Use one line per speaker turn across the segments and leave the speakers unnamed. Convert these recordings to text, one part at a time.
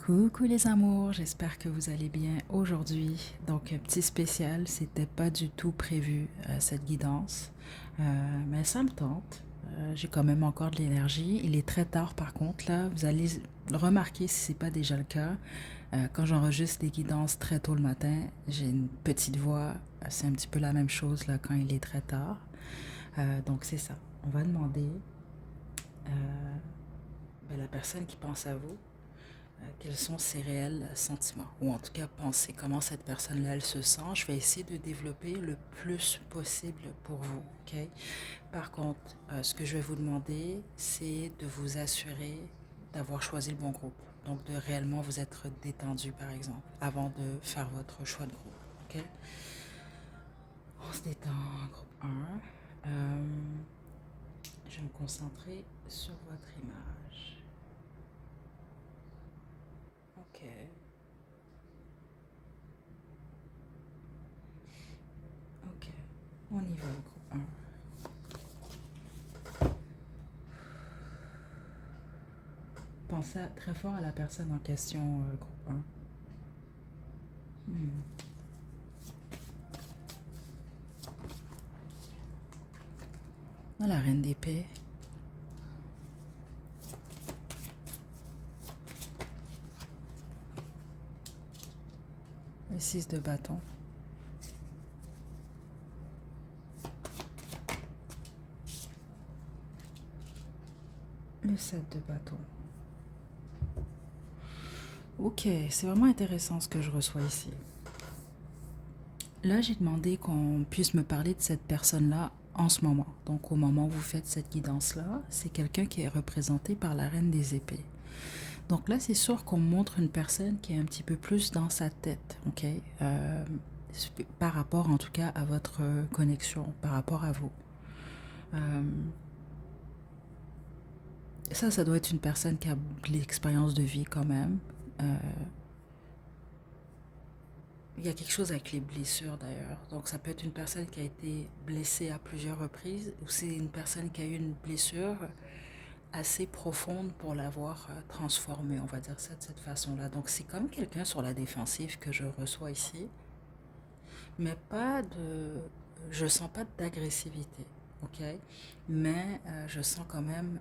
Coucou les amours, j'espère que vous allez bien aujourd'hui. Donc, un petit spécial, c'était pas du tout prévu cette guidance, mais ça me tente. J'ai quand même encore de l'énergie. Il est très tard par contre, là. Vous allez remarquer si c'est pas déjà le cas. Quand j'enregistre des guidances très tôt le matin, j'ai une petite voix. C'est un petit peu la même chose là quand il est très tard. Donc, c'est ça. On va demander la personne qui pense à vous quels sont ses réels sentiments, ou en tout cas penser comment cette personne-là elle se sent. Je vais essayer de développer le plus possible pour vous, ok? Par contre, ce que je vais vous demander, c'est de vous assurer d'avoir choisi le bon groupe. Donc de réellement vous être détendu, par exemple, avant de faire votre choix de groupe, ok? On se détend, groupe 1. Je vais me concentrer sur votre image. Ok. Ok. On y va, groupe 1. Pensez très fort à la personne en question, groupe 1. La reine d'épée. Le 6 de bâton. Le 7 de bâton. Ok, c'est vraiment intéressant ce que je reçois ici. Là, j'ai demandé qu'on puisse me parler de cette personne-là en ce moment. Donc, au moment où vous faites cette guidance-là, c'est quelqu'un qui est représenté par la reine des épées. Donc là, c'est sûr qu'on montre une personne qui est un petit peu plus dans sa tête, ok? Par rapport, en tout cas, à votre connexion, par rapport à vous. Ça doit être une personne qui a de l'expérience de vie quand même. Il y a quelque chose avec les blessures d'ailleurs. Donc ça peut être une personne qui a été blessée à plusieurs reprises ou c'est une personne qui a eu une blessure assez profonde pour l'avoir transformée, on va dire ça de cette façon-là. Donc c'est comme quelqu'un sur la défensive que je reçois ici, mais pas de... Je sens pas d'agressivité, ok? Mais je sens quand même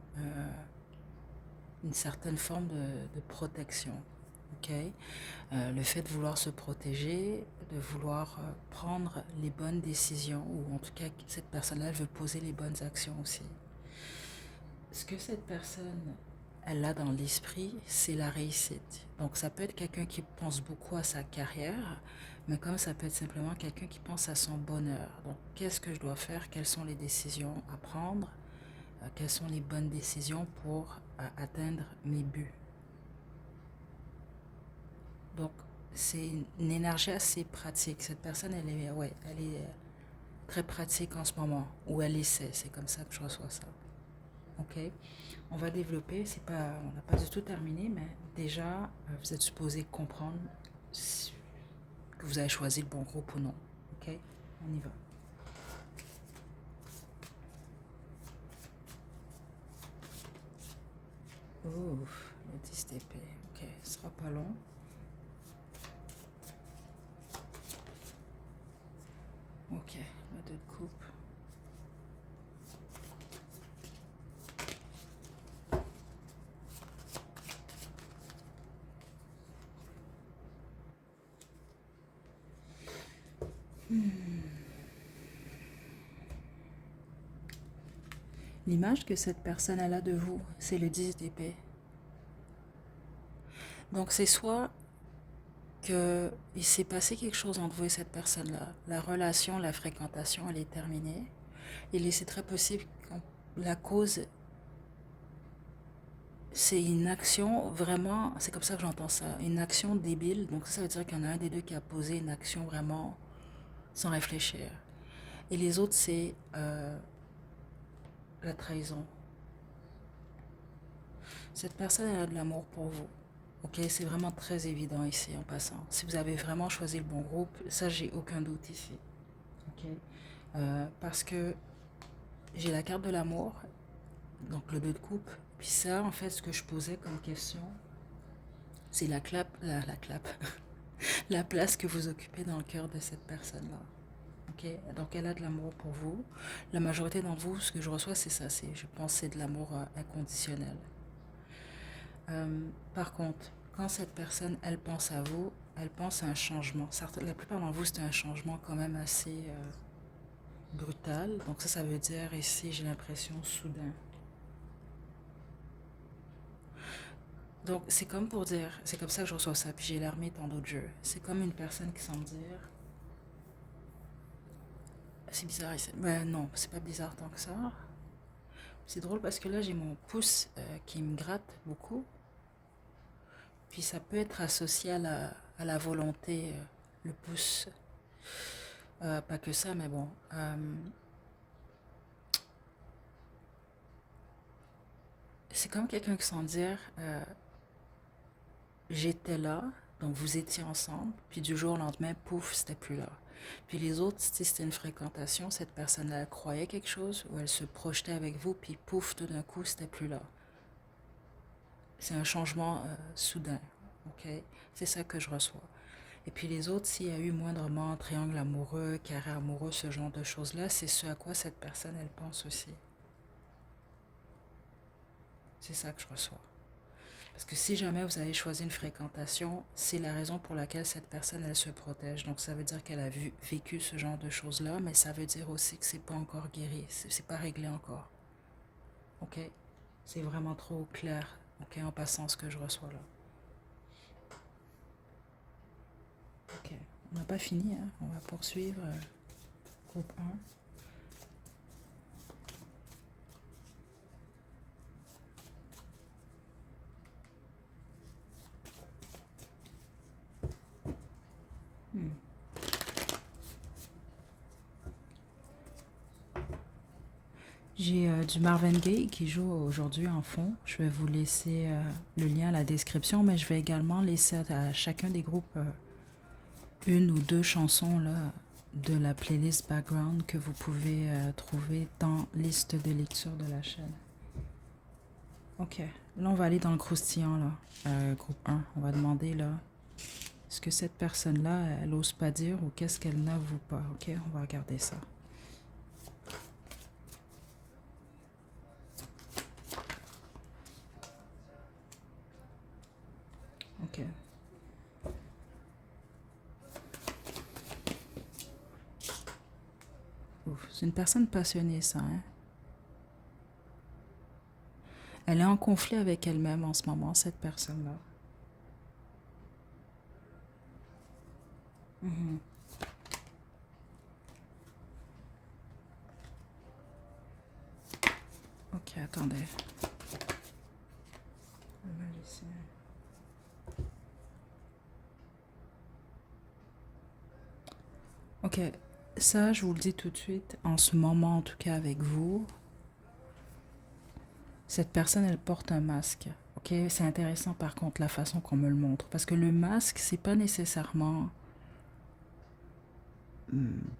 une certaine forme de protection. Ok, le fait de vouloir se protéger, de vouloir prendre les bonnes décisions, ou en tout cas cette personne-là, elle veut poser les bonnes actions aussi. Ce que cette personne, elle a dans l'esprit, c'est la réussite. Donc ça peut être quelqu'un qui pense beaucoup à sa carrière, mais comme ça peut être simplement quelqu'un qui pense à son bonheur. Donc qu'est-ce que je dois faire, quelles sont les décisions à prendre, quelles sont les bonnes décisions pour atteindre mes buts. Donc, c'est une énergie assez pratique. Cette personne, elle est très pratique en ce moment, ou elle essaie. C'est comme ça que je reçois ça. Ok. On va développer. C'est pas, on n'a pas du tout terminé, mais déjà, vous êtes supposé comprendre que vous avez choisi le bon groupe ou non. Ok. On y va. Ouf, le 10 d'épée. Ok, ce sera pas long. Ok, le 2 de coupe. L'image que cette personne a de vous, c'est le 10 d'épée. Donc c'est soit que il s'est passé quelque chose entre vous et cette personne-là. La relation, la fréquentation, elle est terminée. Et c'est très possible que la cause, c'est une action vraiment, c'est comme ça que j'entends ça, une action débile. Donc ça veut dire qu'il y en a un des deux qui a posé une action vraiment sans réfléchir. Et les autres, c'est la trahison. Cette personne elle a de l'amour pour vous. Ok, c'est vraiment très évident ici en passant. Si vous avez vraiment choisi le bon groupe, ça j'ai aucun doute ici. Ok, parce que j'ai la carte de l'amour, donc le 2 de coupe. Puis ça, en fait, ce que je posais comme question, C'est la clap, la place que vous occupez dans le cœur de cette personne-là. Ok, donc elle a de l'amour pour vous. La majorité d'entre vous, ce que je reçois, c'est ça. Je pense, que c'est de l'amour inconditionnel. Par contre, quand cette personne, elle pense à vous, elle pense à un changement. Certes, la plupart d'entre vous, c'est un changement quand même assez brutal. Donc ça veut dire ici, j'ai l'impression, soudain. Donc c'est comme pour dire, c'est comme ça que je reçois ça. Puis j'ai l'armée dans d'autres jeux. C'est comme une personne qui semble dire, c'est bizarre ici. Mais non, c'est pas bizarre tant que ça. C'est drôle parce que là, j'ai mon pouce qui me gratte beaucoup. Puis ça peut être associé à la volonté, le pouce. Pas que ça, mais bon. C'est comme quelqu'un qui sans dire, j'étais là, donc vous étiez ensemble, puis du jour au lendemain, pouf, c'était plus là. Puis les autres, si c'était une fréquentation, cette personne-là elle croyait quelque chose, ou elle se projetait avec vous, puis pouf, tout d'un coup, c'était plus là. C'est un changement soudain, ok? C'est ça que je reçois. Et puis les autres, s'il y a eu moindrement triangle amoureux, carré amoureux, ce genre de choses-là, c'est ce à quoi cette personne, elle pense aussi. C'est ça que je reçois. Parce que si jamais vous avez choisi une fréquentation, c'est la raison pour laquelle cette personne, elle se protège. Donc ça veut dire qu'elle a vécu ce genre de choses-là, mais ça veut dire aussi que c'est pas encore guéri, c'est pas réglé encore. Ok? C'est vraiment trop clair, ok, en passant ce que je reçois là. Ok, on n'a pas fini, hein? On va poursuivre. Groupe 1. Hmm. J'ai du Marvin Gaye qui joue aujourd'hui en fond. Je vais vous laisser le lien à la description, mais je vais également laisser à chacun des groupes une ou deux chansons là, de la playlist background que vous pouvez trouver dans liste de lecture de la chaîne. Ok, là on va aller dans le croustillant là, groupe 1. On va demander là, est-ce que cette personne-là, elle ose pas dire ou qu'est-ce qu'elle n'avoue pas. Ok, on va regarder ça. Ok. Ouf, c'est une personne passionnée ça, hein. Elle est en conflit avec elle-même en ce moment, cette personne-là. Mhm. Ok, attendez. On va laisser. Ok, ça, je vous le dis tout de suite, en ce moment, en tout cas avec vous, cette personne, elle porte un masque. Ok, c'est intéressant par contre la façon qu'on me le montre. Parce que le masque, c'est pas nécessairement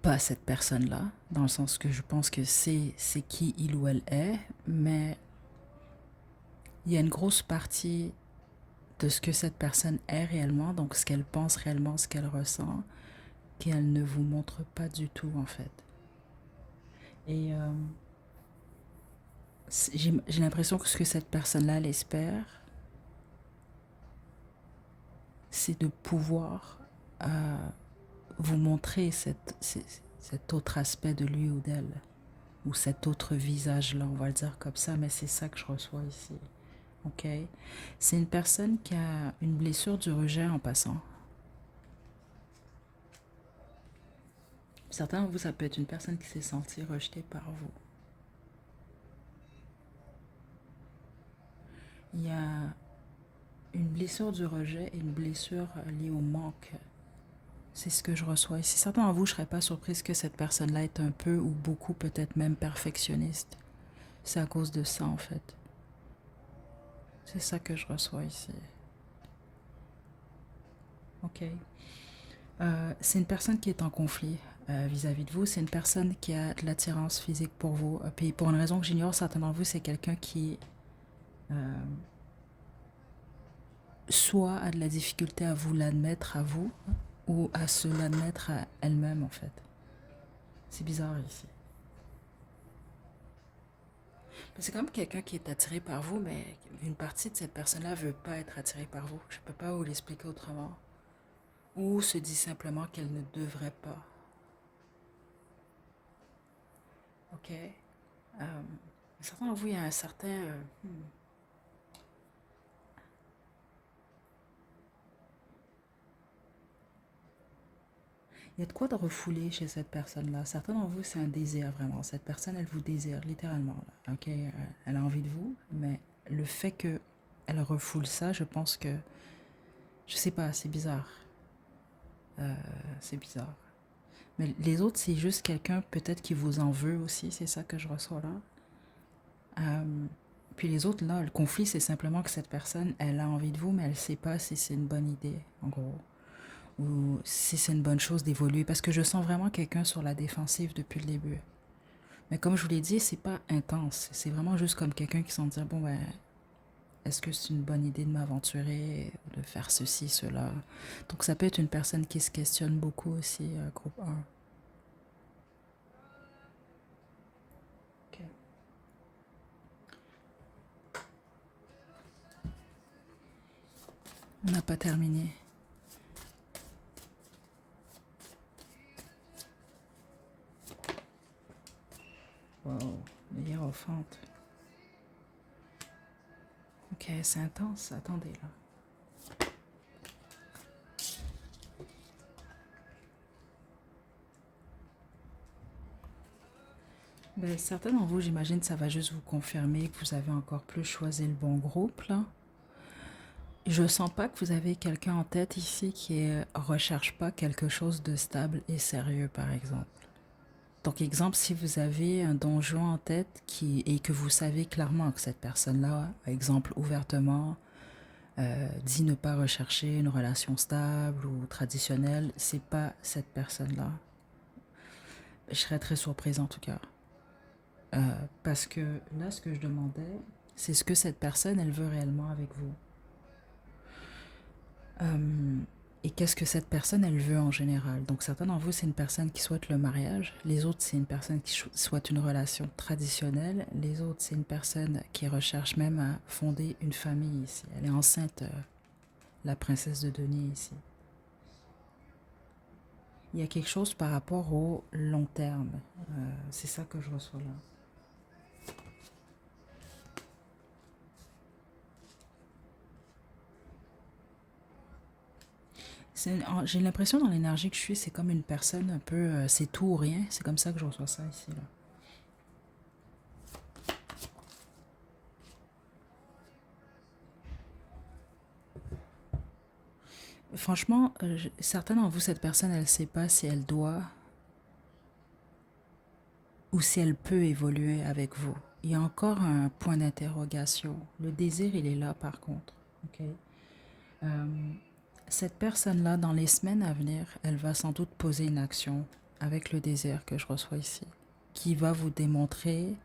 pas cette personne-là, dans le sens que je pense que c'est qui il ou elle est, mais il y a une grosse partie de ce que cette personne est réellement, donc ce qu'elle pense réellement, ce qu'elle ressent, qu'elle ne vous montre pas du tout en fait. Et j'ai l'impression que ce que cette personne-là, elle espère, c'est de pouvoir vous montrer cet autre aspect de lui ou d'elle, ou cet autre visage-là, on va le dire comme ça, mais c'est ça que je reçois ici. Ok? C'est une personne qui a une blessure du rejet en passant. Certains de vous, ça peut être une personne qui s'est sentie rejetée par vous. Il y a une blessure du rejet et une blessure liée au manque. C'est ce que je reçois ici. Certains d'entre vous, je ne serais pas surprise que cette personne-là est un peu ou beaucoup, peut-être même perfectionniste. C'est à cause de ça, en fait. C'est ça que je reçois ici. Ok. C'est une personne qui est en conflit vis-à-vis de vous. C'est une personne qui a de l'attirance physique pour vous. Puis pour une raison que j'ignore, certains d'entre vous, c'est quelqu'un qui soit a de la difficulté à vous l'admettre à vous, ou à se l'admettre à elle-même, en fait. C'est bizarre ici. C'est comme quelqu'un qui est attiré par vous, mais une partie de cette personne-là veut pas être attirée par vous. Je peux pas vous l'expliquer autrement. Ou se dit simplement qu'elle ne devrait pas. Ok. Certains d'entre vous, il y a un certain... Il y a de quoi de refoulé chez cette personne-là. Certains d'entre vous, c'est un désir vraiment. Cette personne, elle vous désire littéralement. Là. Ok. Elle a envie de vous, mais le fait que elle refoule ça, je pense que... Je sais pas, c'est bizarre. C'est bizarre. Mais les autres, c'est juste quelqu'un peut-être qui vous en veut aussi. C'est ça que je reçois là. Puis les autres, là, le conflit, c'est simplement que cette personne, elle a envie de vous, mais elle ne sait pas si c'est une bonne idée, en gros. Ou si c'est une bonne chose d'évoluer. Parce que je sens vraiment quelqu'un sur la défensive depuis le début. Mais comme je vous l'ai dit, c'est pas intense. C'est vraiment juste comme quelqu'un qui sent dire, bon, ben, est-ce que c'est une bonne idée de m'aventurer, de faire ceci, cela. Donc ça peut être une personne qui se questionne beaucoup aussi, groupe 1. Ok. On n'a pas terminé. Wow, les hiérophante. Ok, c'est intense. Attendez, là. Ben, certains d'entre vous, j'imagine, ça va juste vous confirmer que vous avez encore plus choisi le bon groupe, là. Je sens pas que vous avez quelqu'un en tête ici qui recherche pas quelque chose de stable et sérieux, par exemple. Donc, exemple, si vous avez un donjon en tête et que vous savez clairement que cette personne-là, exemple, ouvertement, dit ne pas rechercher une relation stable ou traditionnelle, c'est pas cette personne-là. Je serais très surprise en tout cas. Parce que là, ce que je demandais, c'est ce que cette personne, elle veut réellement avec vous. Et qu'est-ce que cette personne, elle veut en général. Donc certains d'entre vous, c'est une personne qui souhaite le mariage. Les autres, c'est une personne qui souhaite une relation traditionnelle. Les autres, c'est une personne qui recherche même à fonder une famille ici. Elle est enceinte, la princesse de Denis ici. Il y a quelque chose par rapport au long terme. C'est ça que je reçois là. J'ai l'impression dans l'énergie que je suis, c'est comme une personne un peu, c'est tout ou rien. C'est comme ça que je reçois ça ici là. Franchement, certains d'entre vous, cette personne, elle ne sait pas si elle doit ou si elle peut évoluer avec vous. Il y a encore un point d'interrogation. Le désir, il est là par contre. Okay? Cette personne-là, dans les semaines à venir, elle va sans doute poser une action avec le désir que je reçois ici, qui va vous démontrer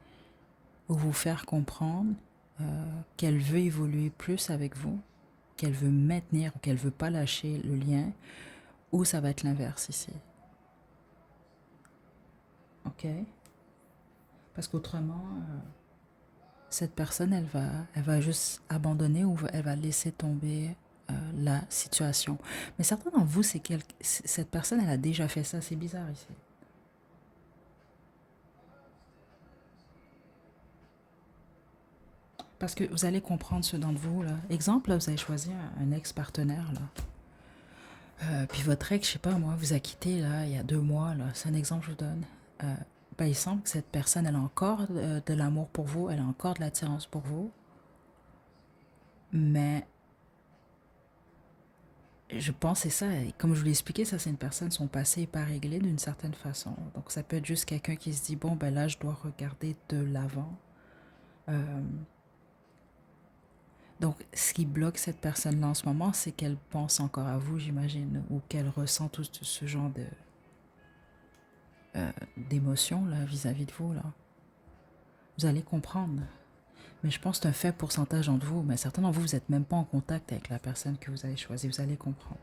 ou vous faire comprendre qu'elle veut évoluer plus avec vous, qu'elle veut maintenir ou qu'elle veut pas lâcher le lien, ou ça va être l'inverse ici. Ok? Parce qu'autrement, cette personne, elle va juste abandonner ou elle va laisser tomber la situation. Mais certains d'entre vous, cette personne, elle a déjà fait ça. C'est bizarre ici. Parce que vous allez comprendre ce d'entre vous, là. Exemple, là, vous avez choisi un ex-partenaire, là. Puis votre ex, je sais pas, moi, vous a quitté, là, il y a 2 mois, là. C'est un exemple que je vous donne. Ben, il semble que cette personne, elle a encore de l'amour pour vous, elle a encore de l'attirance pour vous. Mais je pense que c'est ça. Et comme je vous l'ai expliqué, ça, c'est une personne, son passé n'est pas réglé d'une certaine façon. Donc, ça peut être juste quelqu'un qui se dit, bon, ben là, je dois regarder de l'avant. Donc, ce qui bloque cette personne-là en ce moment, c'est qu'elle pense encore à vous, j'imagine, ou qu'elle ressent tout ce genre d'émotions là vis-à-vis de vous là. Vous allez comprendre. Mais je pense que c'est un faible pourcentage d'entre vous. Mais certains d'entre vous, vous n'êtes même pas en contact avec la personne que vous avez choisie. Vous allez comprendre.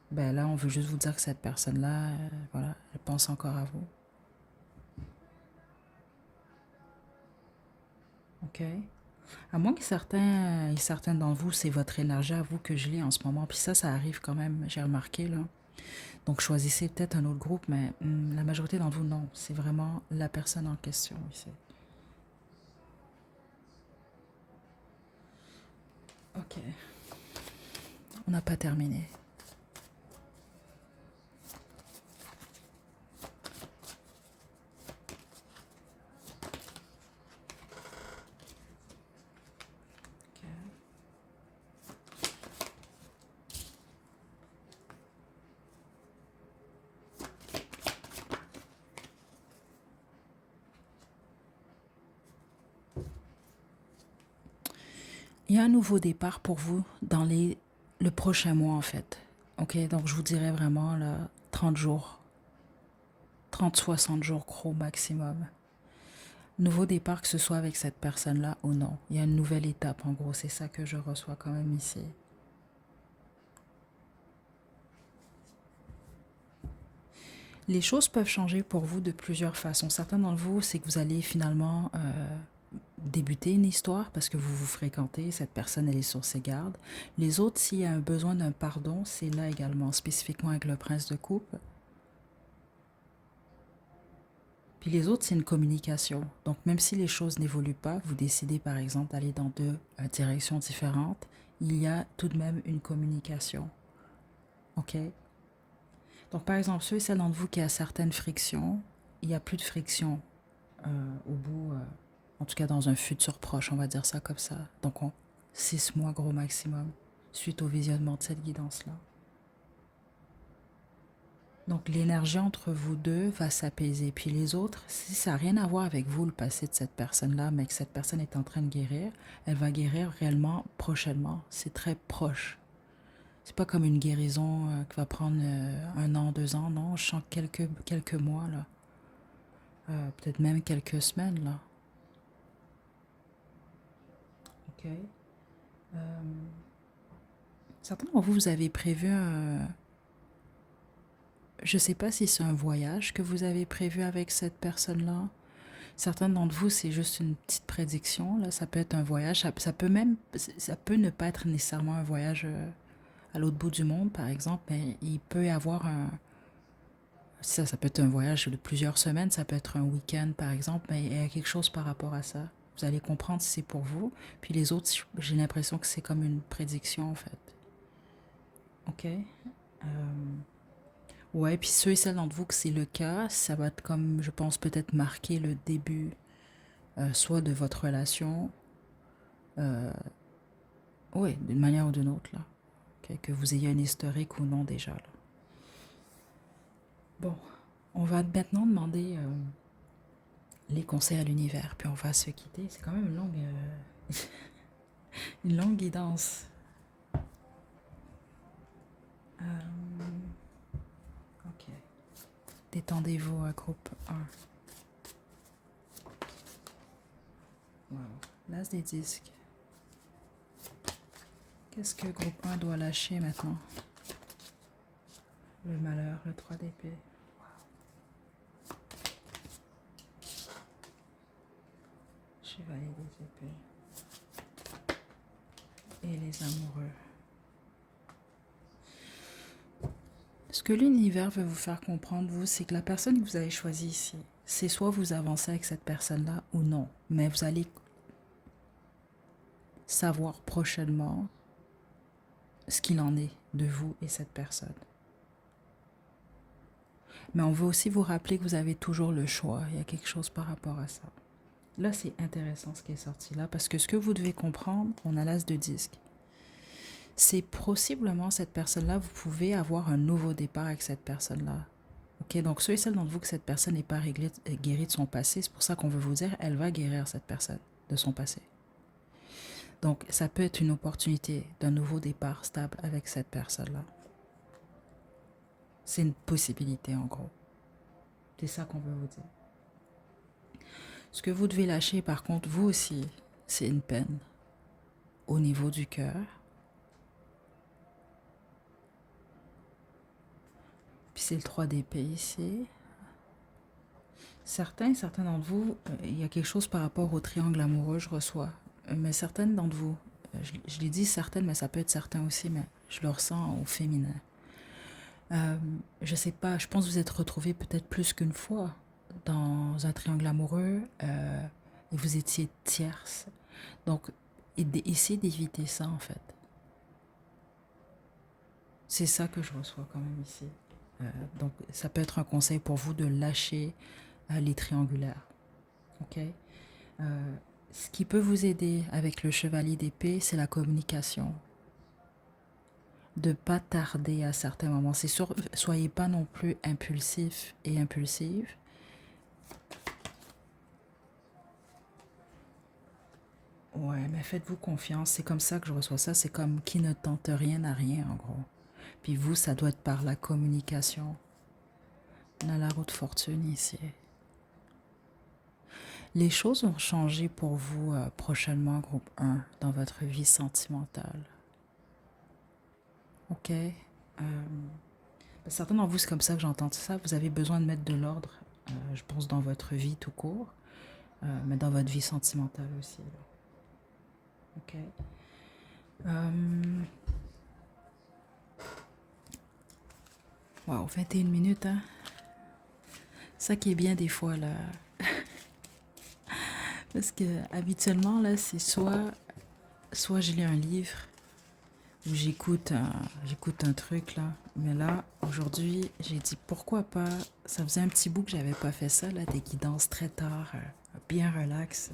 Ben là, on veut juste vous dire que cette personne-là, voilà, elle pense encore à vous. OK? À moins que certains et certaines d'entre vous, c'est votre énergie à vous que je lis en ce moment. Puis ça arrive quand même, j'ai remarqué, là. Donc choisissez peut-être un autre groupe, mais la majorité d'entre vous, non. C'est vraiment la personne en question ici. OK. On n'a pas terminé. OK. Il y a un nouveau départ pour vous dans le prochain mois, en fait. OK, donc je vous dirais vraiment, là, 30 jours. 30-60 jours gros maximum. Nouveau départ, que ce soit avec cette personne-là ou non. Il y a une nouvelle étape, en gros. C'est ça que je reçois quand même ici. Les choses peuvent changer pour vous de plusieurs façons. Certains d'entre vous, c'est que vous allez finalement débuter une histoire parce que vous vous fréquentez, cette personne, elle est sur ses gardes. Les autres, s'il y a un besoin d'un pardon, c'est là également, spécifiquement avec le prince de coupe. Puis les autres, c'est une communication. Donc même si les choses n'évoluent pas, vous décidez par exemple d'aller dans deux directions différentes, il y a tout de même une communication. OK? Donc par exemple, ceux et celles d'entre vous qui a certaines frictions, il n'y a plus de friction au bout, en tout cas dans un futur proche, on va dire ça comme ça. Donc 6 mois gros maximum, suite au visionnement de cette guidance-là. Donc l'énergie entre vous deux va s'apaiser. Puis les autres, si ça n'a rien à voir avec vous, le passé de cette personne-là, mais que cette personne est en train de guérir, elle va guérir réellement prochainement. C'est très proche. C'est pas comme une guérison qui va prendre 1 an, 2 ans. Non, je sens quelques mois, là. Peut-être même quelques semaines, là. OK. Certains d'entre vous, vous avez prévu un... Je sais pas si c'est un voyage que vous avez prévu avec cette personne-là. Certains d'entre vous, c'est juste une petite prédiction. Là. Ça peut être un voyage. Ça peut ne pas être nécessairement un voyage à l'autre bout du monde, par exemple, mais il peut y avoir ça peut être un voyage de plusieurs semaines, ça peut être un week-end, par exemple, mais il y a quelque chose par rapport à ça. Vous allez comprendre si c'est pour vous. Puis les autres, j'ai l'impression que c'est comme une prédiction, en fait. OK? Ouais, puis ceux et celles d'entre vous que c'est le cas, ça va être comme, je pense, peut-être marquer le début, soit de votre relation, oui, d'une manière ou d'une autre, là. Ok, que vous ayez un historique ou non déjà, là. Bon, on va maintenant demander les conseils à l'univers, puis on va se quitter. C'est quand même une longue guidance. Ok. Détendez-vous, groupe 1. Wow. L'as des disques. Qu'est-ce que groupe 1 doit lâcher maintenant? Le malheur, le 3 d'épée. Chevalier des épées. Et les amoureux. Ce que l'univers veut vous faire comprendre, vous, c'est que la personne que vous avez choisie ici, c'est soit vous avancez avec cette personne-là ou non. Mais vous allez savoir prochainement ce qu'il en est de vous et cette personne. Mais on veut aussi vous rappeler que vous avez toujours le choix. Il y a quelque chose par rapport à ça. Là, c'est intéressant ce qui est sorti là, parce que ce que vous devez comprendre, on a l'as de disque. C'est possiblement cette personne-là, vous pouvez avoir un nouveau départ avec cette personne-là. Ok, donc ceux et celles d'entre vous que cette personne n'est pas guérie de son passé, c'est pour ça qu'on veut vous dire, elle va guérir cette personne de son passé. Donc, ça peut être une opportunité d'un nouveau départ stable avec cette personne-là. C'est une possibilité, en gros. C'est ça qu'on veut vous dire. Ce que vous devez lâcher, par contre, vous aussi, c'est une peine au niveau du cœur. Puis c'est le 3 d'épée ici. Certains d'entre vous, il y a quelque chose par rapport au triangle amoureux, je reçois. Mais certaines d'entre vous, je l'ai dit certaines, mais ça peut être certains aussi, mais je le ressens au féminin. Je sais pas, je pense que vous êtes retrouvés peut-être plus qu'une fois dans un triangle amoureux et vous étiez tierce. Donc, essayez d'éviter ça en fait. C'est ça que je reçois quand même ici. Donc, ça peut être un conseil pour vous de lâcher les triangulaires. Ok. Ce qui peut vous aider avec le chevalier d'épée, c'est la communication. De pas tarder à certains moments. C'est sûr, soyez pas non plus impulsif et impulsive. Ouais, mais faites-vous confiance. C'est comme ça que je reçois ça. C'est comme qui ne tente rien à rien, en gros. Puis vous, ça doit être par la communication. On a la roue de fortune ici. Les choses vont changer pour vous prochainement, groupe 1, dans votre vie sentimentale. Ok? Certains d'entre vous, c'est comme ça que j'entends ça. Vous avez besoin de mettre de l'ordre, je pense, dans votre vie tout court, mais dans votre vie sentimentale aussi. Là. Ok? Wow, 21 minutes, hein? Ça qui est bien des fois, là. Parce que habituellement, là, c'est soit je lis un livre, ou j'écoute un truc, là. Mais là, aujourd'hui, j'ai dit pourquoi pas. Ça faisait un petit bout que j'avais pas fait ça, là, des guidances très tard, bien relax.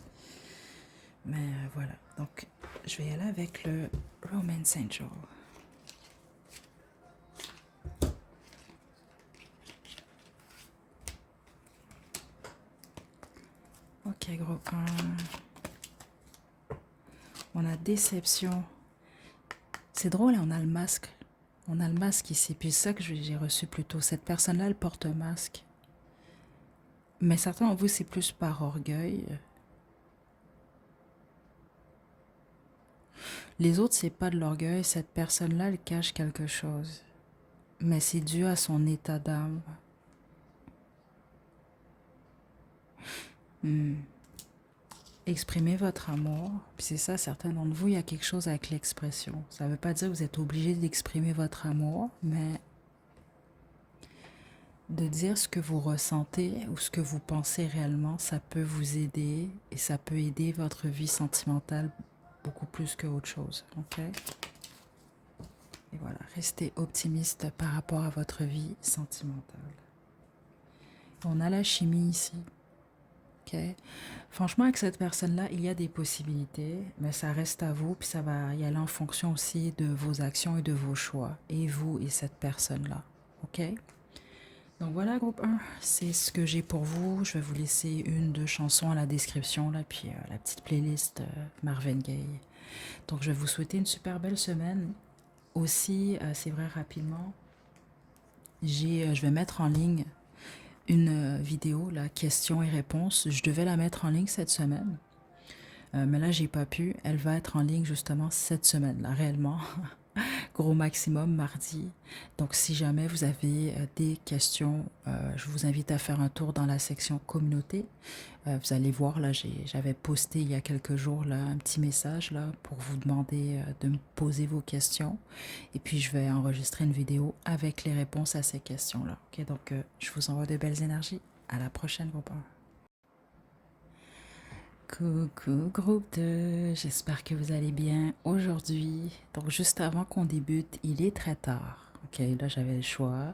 Mais voilà. Donc, je vais y aller avec le Romance Angel. Ok, groupe 1. On a déception. C'est drôle, on a le masque. On a le masque ici. Puis c'est ça que j'ai reçu plus tôt. Cette personne-là, elle porte un masque. Mais certains d'entre vous, c'est plus par orgueil. Les autres, c'est pas de l'orgueil. Cette personne-là, elle cache quelque chose. Mais c'est dû à son état d'âme. Exprimez votre amour. Puis c'est ça, certains d'entre vous, il y a quelque chose avec l'expression. Ça ne veut pas dire que vous êtes obligé d'exprimer votre amour, mais de dire ce que vous ressentez ou ce que vous pensez réellement, ça peut vous aider et ça peut aider votre vie sentimentale beaucoup plus qu'autre chose. Ok? Et voilà, restez optimiste par rapport à votre vie sentimentale. On a la chimie ici. Ok. Franchement, avec cette personne-là, il y a des possibilités, mais ça reste à vous, puis ça va y aller en fonction aussi de vos actions et de vos choix, et vous et cette personne-là. Ok? Donc voilà, groupe 1, c'est ce que j'ai pour vous. Je vais vous laisser 1, 2 chansons à la description, là, puis la petite playlist Marvin Gaye. Donc je vais vous souhaiter une super belle semaine. Aussi, c'est vrai, rapidement, je vais mettre en ligne une vidéo, la questions et réponses. Je devais la mettre en ligne cette semaine, mais là, j'ai pas pu. Elle va être en ligne justement cette semaine, là, réellement. Gros maximum mardi. Donc, si jamais vous avez des questions, je vous invite à faire un tour dans la section communauté. Vous allez voir, là, j'avais posté il y a quelques jours là, un petit message là, pour vous demander de me poser vos questions. Et puis, je vais enregistrer une vidéo avec les réponses à ces questions-là. Ok, donc, je vous envoie de belles énergies. À la prochaine, groupe 1. Coucou groupe 2, j'espère que vous allez bien aujourd'hui. Donc juste avant qu'on débute, il est très tard. Ok, là j'avais le choix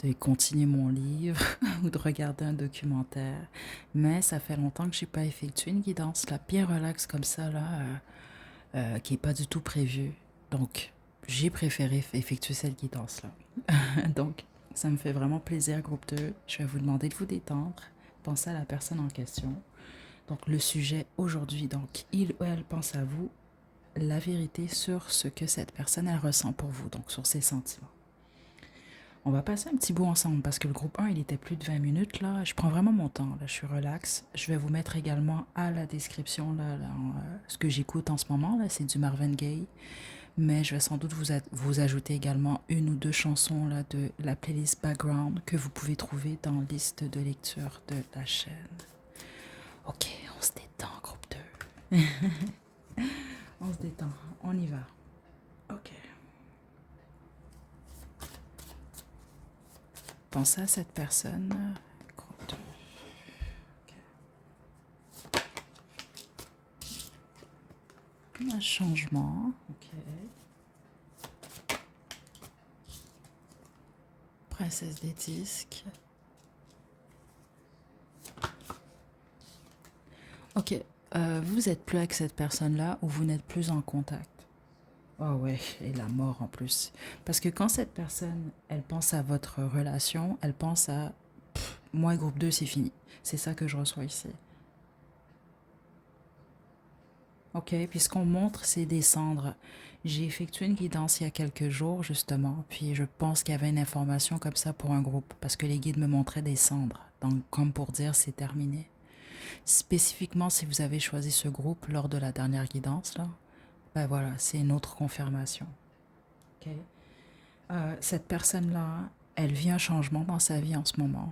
de continuer mon livre ou de regarder un documentaire. Mais ça fait longtemps que j'ai pas effectué une guidance là, bien relax comme ça là, qui est pas du tout prévue. Donc j'ai préféré effectuer cette guidance là. Donc ça me fait vraiment plaisir groupe 2. Je vais vous demander de vous détendre. Pensez à la personne en question. Donc le sujet aujourd'hui, donc il ou elle pense à vous, la vérité sur ce que cette personne elle ressent pour vous, donc sur ses sentiments. On va passer un petit bout ensemble parce que le groupe 1, il était plus de 20 minutes là. Je prends vraiment mon temps, là, je suis relax. Je vais vous mettre également à la description ce que j'écoute en ce moment, là, c'est du Marvin Gaye. Mais je vais sans doute vous ajouter également une ou deux chansons là, de la playlist Background que vous pouvez trouver dans la liste de lecture de la chaîne. Ok, on se détend, groupe 2. On se détend, on y va. Ok. Pensez à cette personne. Groupe 2. Okay. Un changement. Ok. Princesse des disques. Ok. Vous êtes plus avec cette personne-là ou vous n'êtes plus en contact? Oh ouais, et la mort en plus. Parce que quand cette personne, elle pense à votre relation, elle pense à moi, groupe 2, c'est fini. C'est ça que je reçois ici. Ok, puis ce qu'on montre, c'est des cendres. J'ai effectué une guidance il y a quelques jours, justement, puis je pense qu'il y avait une information comme ça pour un groupe, parce que les guides me montraient des cendres. Donc, comme pour dire, c'est terminé. Spécifiquement, si vous avez choisi ce groupe lors de la dernière guidance, là, ben voilà, c'est une autre confirmation. Ok. Cette personne-là, elle vit un changement dans sa vie en ce moment.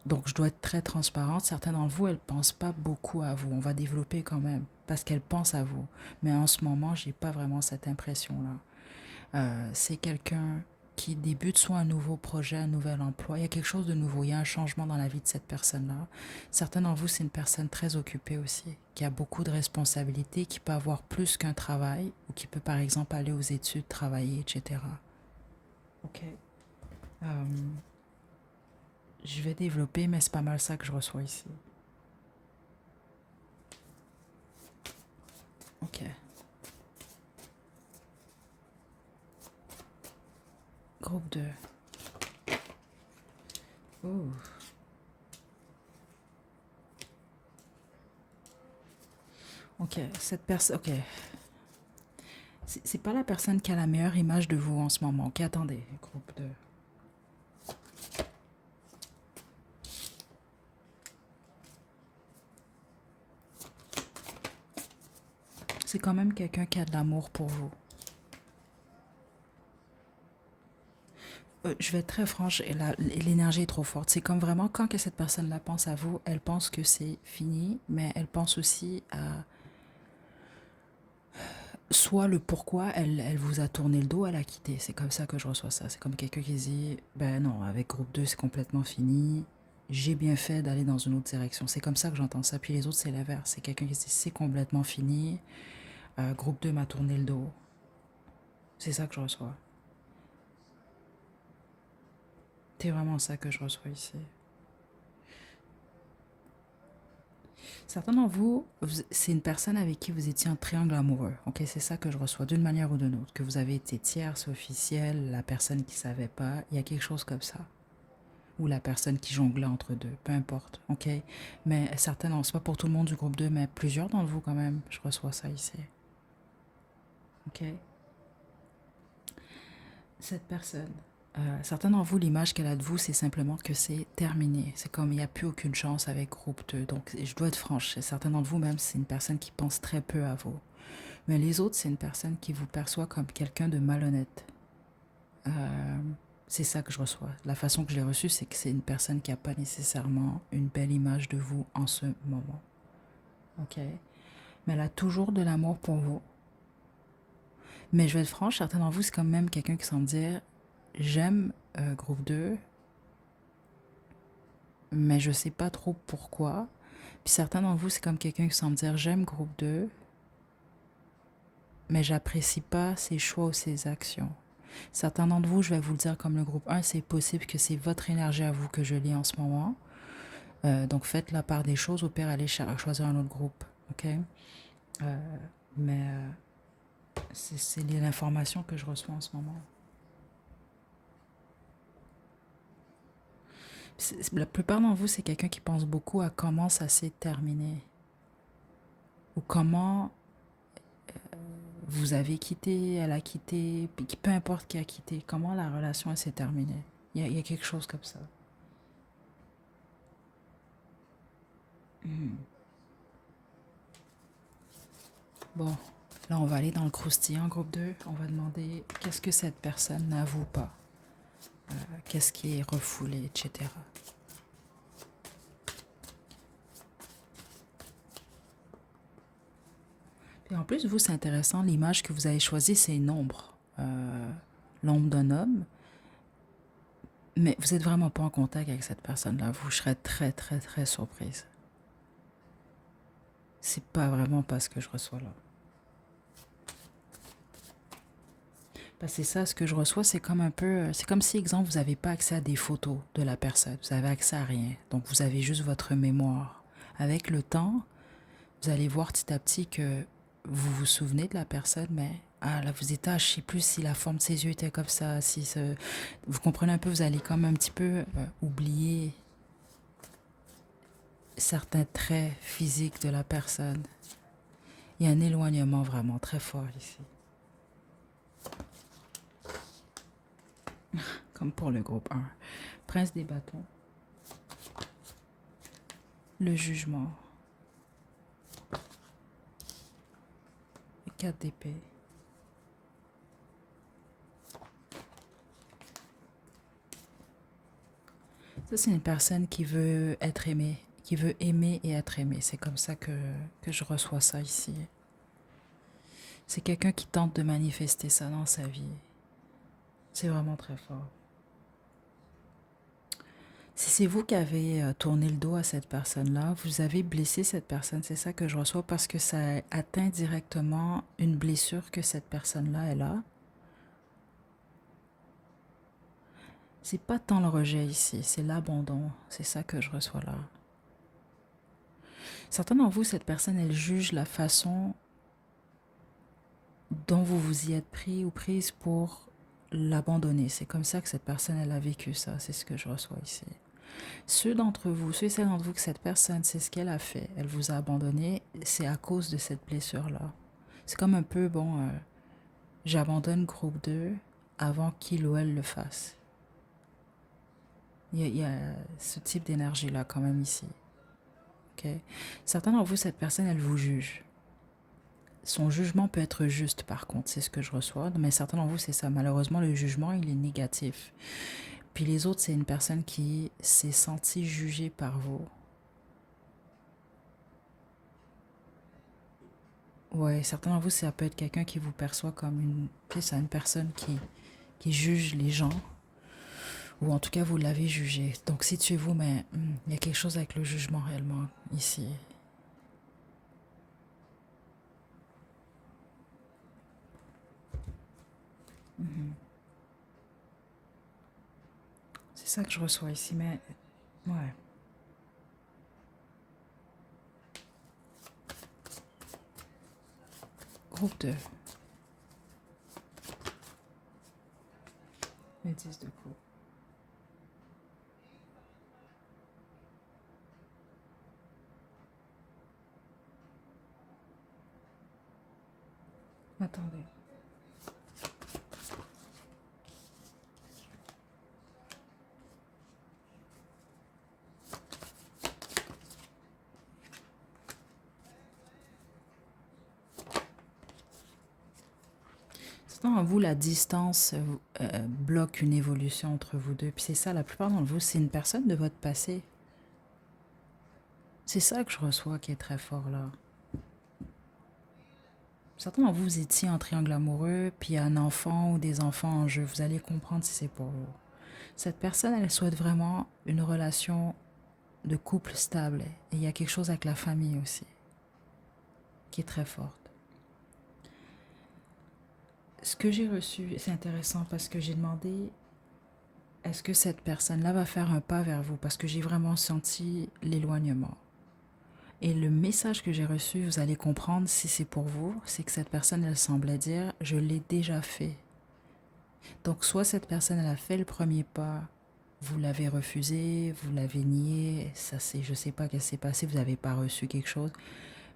Donc, je dois être très transparente. Certains d'entre vous, elles ne pensent pas beaucoup à vous. On va développer quand même parce qu'elles pensent à vous. Mais en ce moment, j'ai pas vraiment cette impression-là. C'est quelqu'un qui débute soit un nouveau projet, un nouvel emploi. Il y a quelque chose de nouveau. Il y a un changement dans la vie de cette personne-là. Certains d'entre vous, c'est une personne très occupée aussi, qui a beaucoup de responsabilités, qui peut avoir plus qu'un travail ou qui peut, par exemple, aller aux études, travailler, etc. OK. Euh, je vais développer, mais c'est pas mal ça que je reçois ici. Ok. Groupe 2. Ouh. Ok, cette personne. Ok. C'est pas la personne qui a la meilleure image de vous en ce moment. Ok, attendez. Groupe 2. C'est quand même quelqu'un qui a de l'amour pour vous. Je vais être très franche, et l'énergie est trop forte. C'est comme vraiment quand que cette personne-là pense à vous, elle pense que c'est fini, mais elle pense aussi à soit le pourquoi elle vous a tourné le dos, elle a quitté. C'est comme ça que je reçois ça. C'est comme quelqu'un qui dit, ben non, avec groupe 2 c'est complètement fini. J'ai bien fait d'aller dans une autre direction. C'est comme ça que j'entends ça. Puis les autres, c'est l'inverse. C'est quelqu'un qui dit, c'est complètement fini. Groupe 2 m'a tourné le dos. C'est ça que je reçois. C'est vraiment ça que je reçois ici. Certains d'entre vous, c'est une personne avec qui vous étiez en triangle amoureux. Ok, c'est ça que je reçois d'une manière ou d'une autre. Que vous avez été tierce, officielle, la personne qui savait pas. Il y a quelque chose comme ça. Ou la personne qui jonglait entre deux. Peu importe. Ok. Mais certains, non, c'est pas pour tout le monde du groupe 2, mais plusieurs d'entre vous quand même. Je reçois ça ici. Ok. Cette personne. Certains d'entre vous, l'image qu'elle a de vous, c'est simplement que c'est terminé. C'est comme il n'y a plus aucune chance avec groupe 2. Donc, je dois être franche. Certains d'entre vous, même, c'est une personne qui pense très peu à vous. Mais les autres, c'est une personne qui vous perçoit comme quelqu'un de malhonnête. C'est ça que je reçois. La façon que je l'ai reçu, c'est que c'est une personne qui n'a pas nécessairement une belle image de vous en ce moment. Ok. Mais elle a toujours de l'amour pour vous. Mais je vais être franche, certains d'entre vous, c'est quand même quelqu'un qui semble dire j'aime groupe 2, mais je sais pas trop pourquoi. Puis certains d'entre vous, c'est comme quelqu'un qui semble dire j'aime groupe 2, mais j'apprécie pas ses choix ou ses actions. Certains d'entre vous, je vais vous le dire comme le groupe 1, c'est possible que c'est votre énergie à vous que je lis en ce moment. Donc faites la part des choses, au pire, allez choisir un autre groupe. Ok. Mais c'est l'information que je reçois en ce moment. La plupart d'entre vous, c'est quelqu'un qui pense beaucoup à comment ça s'est terminé. Ou comment vous avez quitté, elle a quitté, peu importe qui a quitté, comment la relation elle s'est terminée. Il y a quelque chose comme ça. Bon, là on va aller dans le croustillant, groupe 2. On va demander qu'est-ce que cette personne n'avoue pas, qu'est-ce qui est refoulé, etc. Et en plus, vous, c'est intéressant, l'image que vous avez choisie, c'est une ombre. L'ombre d'un homme. Mais vous n'êtes vraiment pas en contact avec cette personne-là. Vous serez très, très, très surprise. C'est pas vraiment pas ce que je reçois là. Parce que c'est ça, ce que je reçois, c'est comme un peu... C'est comme si, exemple, vous n'avez pas accès à des photos de la personne. Vous avez accès à rien. Donc, vous avez juste votre mémoire. Avec le temps, vous allez voir petit à petit que vous vous souvenez de la personne, mais ah là vous êtes, ah, je sais plus si la forme de ses yeux était comme ça, si vous comprenez un peu, vous allez comme un petit peu oublier certains traits physiques de la personne. Il y a un éloignement vraiment très fort ici. Comme pour le groupe 1. Prince des bâtons. Le jugement. Le 4 d'épée. Ça, c'est une personne qui veut être aimée, qui veut aimer et être aimée. C'est comme ça que je reçois ça ici. C'est quelqu'un qui tente de manifester ça dans sa vie. C'est vraiment très fort. Si c'est vous qui avez tourné le dos à cette personne-là, vous avez blessé cette personne. C'est ça que je reçois parce que ça atteint directement une blessure que cette personne-là, elle a. C'est pas tant le rejet ici, c'est l'abandon. C'est ça que je reçois là. Certains d'entre vous, cette personne, elle juge la façon dont vous vous y êtes pris ou prise pour l'abandonner. C'est comme ça que cette personne, elle a vécu ça. C'est ce que je reçois ici. Ceux d'entre vous, ceux et celles d'entre vous que cette personne, c'est ce qu'elle a fait. Elle vous a abandonné, c'est à cause de cette blessure-là. C'est comme un peu, bon, j'abandonne groupe 2 avant qu'il ou elle le fasse. Il y a ce type d'énergie-là quand même ici. Okay? Certains d'entre vous, cette personne, elle vous juge. Son jugement peut être juste, par contre, c'est ce que je reçois. Mais certains d'entre vous, c'est ça. Malheureusement, le jugement, il est négatif. Puis les autres, c'est une personne qui s'est sentie jugée par vous. Ouais, certains d'entre vous, ça peut être quelqu'un qui vous perçoit comme une personne qui juge les gens. Ou en tout cas, vous l'avez jugé. Donc, situez-vous, mais il y a quelque chose avec le jugement réellement ici. C'est ça que je reçois ici, mais ouais. Groupe 2. Les 10 de coups. Attendez. Certains d'entre vous, la distance bloque une évolution entre vous deux. Puis c'est ça, la plupart d'entre vous, c'est une personne de votre passé. C'est ça que je reçois qui est très fort là. Certains d'entre vous, vous étiez en triangle amoureux, puis il y a un enfant ou des enfants en jeu. Vous allez comprendre si c'est pour vous. Cette personne, elle souhaite vraiment une relation de couple stable. Et il y a quelque chose avec la famille aussi, qui est très forte. Ce que j'ai reçu, c'est intéressant parce que j'ai demandé, est-ce que cette personne-là va faire un pas vers vous? Parce que j'ai vraiment senti l'éloignement. Et le message que j'ai reçu, vous allez comprendre si c'est pour vous, c'est que cette personne, elle semblait dire, je l'ai déjà fait. Donc, soit cette personne, elle a fait le premier pas, vous l'avez refusé, vous l'avez nié, ça c'est, je sais pas qu'est-ce qui s'est passé, vous n'avez pas reçu quelque chose,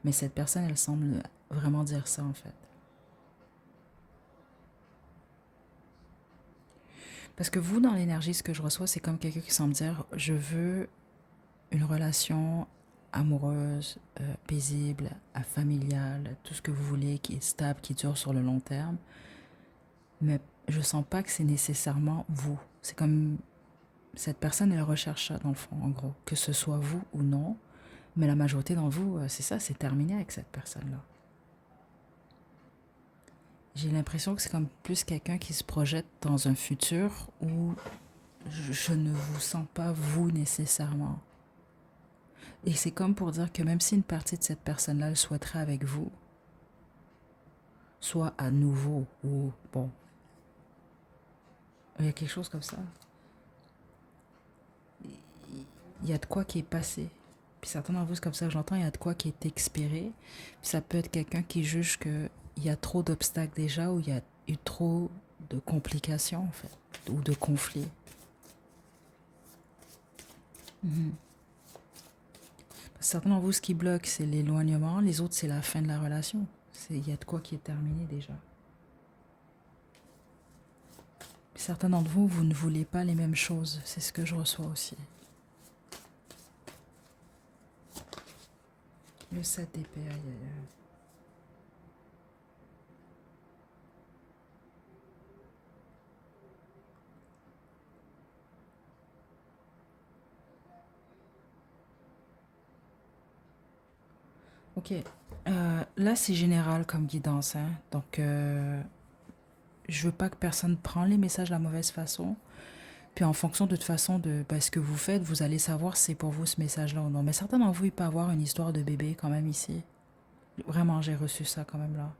mais cette personne, elle semble vraiment dire ça en fait. Parce que vous, dans l'énergie, ce que je reçois, c'est comme quelqu'un qui semble dire, je veux une relation amoureuse, paisible, familiale, tout ce que vous voulez, qui est stable, qui dure sur le long terme. Mais je sens pas que c'est nécessairement vous. C'est comme cette personne, elle recherche ça dans le fond, en gros. Que ce soit vous ou non. Mais la majorité d'entre vous, c'est ça, c'est terminé avec cette personne-là. J'ai l'impression que c'est comme plus quelqu'un qui se projette dans un futur où je ne vous sens pas vous nécessairement. Et c'est comme pour dire que même si une partie de cette personne-là le souhaiterait avec vous, soit à nouveau ou bon, il y a quelque chose comme ça. Il y a de quoi qui est passé. Puis certains d'entre vous, c'est comme ça que j'entends, il y a de quoi qui est expiré. Puis ça peut être quelqu'un qui juge qu'il y a trop d'obstacles déjà ou il y a eu trop de complications en fait, ou de conflits. Certains d'entre vous, ce qui bloque, c'est l'éloignement. Les autres, c'est la fin de la relation. Il y a de quoi qui est terminé déjà. Puis certains d'entre vous, vous ne voulez pas les mêmes choses. C'est ce que je reçois aussi. Le 7 d'épée, aïe aïe aïe. Ok. Là, c'est général comme guidance. Hein? Donc, je veux pas que personne prenne les messages de la mauvaise façon. Puis en fonction de toute façon de ce que vous faites, vous allez savoir si c'est pour vous ce message-là ou non. Mais certains d'entre vous, il peut avoir une histoire de bébé quand même ici. Vraiment, j'ai reçu ça quand même là.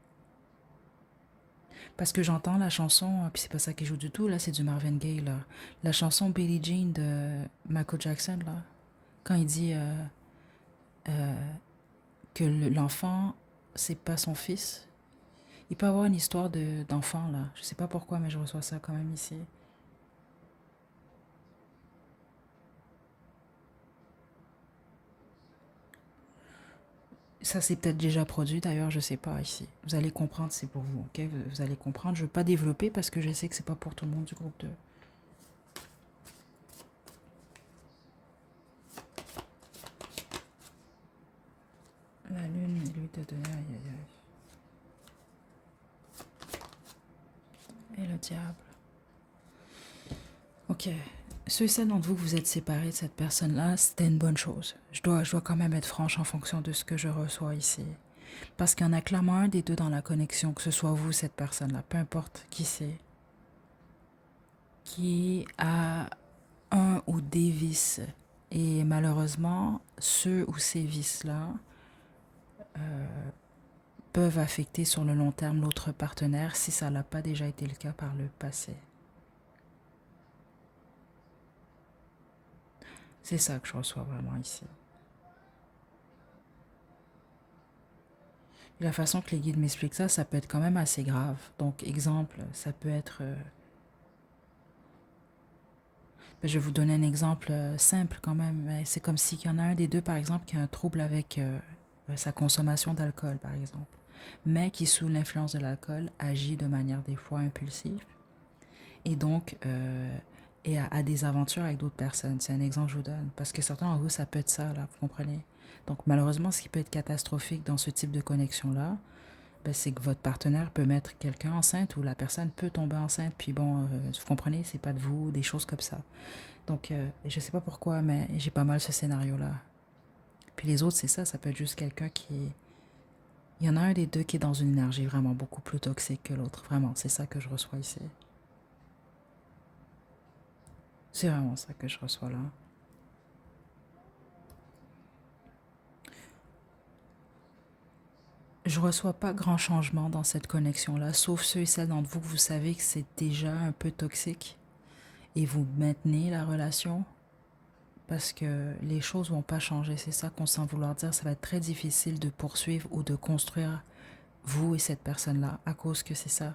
Parce que j'entends la chanson, puis c'est pas ça qui joue du tout, là, c'est du Marvin Gaye, là. La chanson Billie Jean de Michael Jackson, là. Quand il dit que l'enfant, c'est pas son fils. Il peut avoir une histoire d'enfant, là. Je sais pas pourquoi, mais je reçois ça quand même ici. Ça s'est peut-être déjà produit, d'ailleurs, je sais pas ici. Vous allez comprendre, c'est pour vous, ok? Vous allez comprendre. Je veux pas développer parce que je sais que c'est pas pour tout le monde du groupe 2. La lune, lui de donner, aïe aïe aïe. Et le diable. Ok. Ceux et celles d'entre vous que vous êtes séparés de cette personne-là, c'était une bonne chose. Je dois quand même être franche en fonction de ce que je reçois ici. Parce qu'il y en a clairement un des deux dans la connexion, que ce soit vous, cette personne-là, peu importe qui c'est, qui a un ou des vices. Et malheureusement, ceux ou ces vices-là peuvent affecter sur le long terme l'autre partenaire si ça n'a pas déjà été le cas par le passé. C'est ça que je reçois vraiment ici. Et la façon que les guides m'expliquent ça, ça peut être quand même assez grave. Donc, exemple, ça peut être... je vais vous donner un exemple simple quand même. C'est comme s'il y en a un des deux, par exemple, qui a un trouble avec sa consommation d'alcool, par exemple, mais qui, sous l'influence de l'alcool, agit de manière des fois impulsive et donc et a des aventures avec d'autres personnes. C'est un exemple que je vous donne. Parce que certains en vous, ça peut être ça, là, vous comprenez? Donc, malheureusement, ce qui peut être catastrophique dans ce type de connexion-là, c'est que votre partenaire peut mettre quelqu'un enceinte ou la personne peut tomber enceinte. Puis bon, vous comprenez, c'est pas de vous, des choses comme ça. Donc, je sais pas pourquoi, mais j'ai pas mal ce scénario-là. Puis les autres, c'est ça, ça peut être juste quelqu'un qui... Il y en a un des deux qui est dans une énergie vraiment beaucoup plus toxique que l'autre. Vraiment, c'est ça que je reçois ici. C'est vraiment ça que je reçois là. Je reçois pas grand changement dans cette connexion-là, sauf ceux et celles d'entre vous que vous savez que c'est déjà un peu toxique et vous maintenez la relation parce que les choses vont pas changer. C'est ça qu'on sent vouloir dire. Ça va être très difficile de poursuivre ou de construire vous et cette personne-là à cause que c'est ça.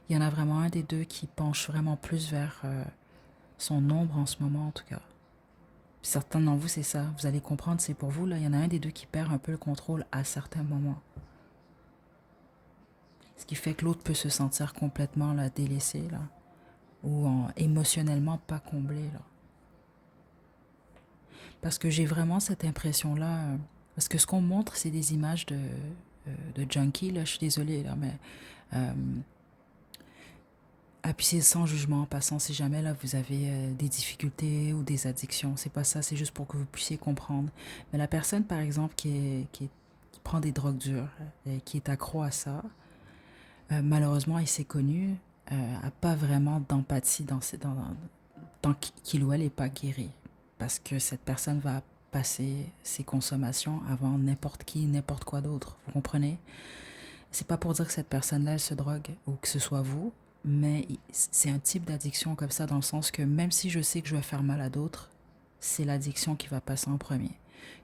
Il y en a vraiment un des deux qui penche vraiment plus vers son ombre en ce moment en tout cas. Puis certains d'entre vous, c'est ça. Vous allez comprendre, c'est pour vous. Là, il y en a un des deux qui perd un peu le contrôle à certains moments. Ce qui fait que l'autre peut se sentir complètement là, délaissé. Là. ou émotionnellement pas comblé, là. Parce que j'ai vraiment cette impression-là. Parce que ce qu'on montre, c'est des images de junkies, là. Je suis désolée, là, mais. euh, Ah, puis c'est sans jugement en passant, si jamais là vous avez des difficultés ou des addictions, c'est pas ça, c'est juste pour que vous puissiez comprendre. Mais la personne, par exemple, qui prend des drogues dures, et qui est accro à ça, malheureusement, il s'est connu, a pas vraiment d'empathie tant qu'il ou elle n'est pas guéri. Parce que cette personne va passer ses consommations avant n'importe qui, n'importe quoi d'autre. Vous comprenez? C'est pas pour dire que cette personne-là, elle se drogue ou que ce soit vous, mais c'est un type d'addiction comme ça dans le sens que même si je sais que je vais faire mal à d'autres, c'est l'addiction qui va passer en premier.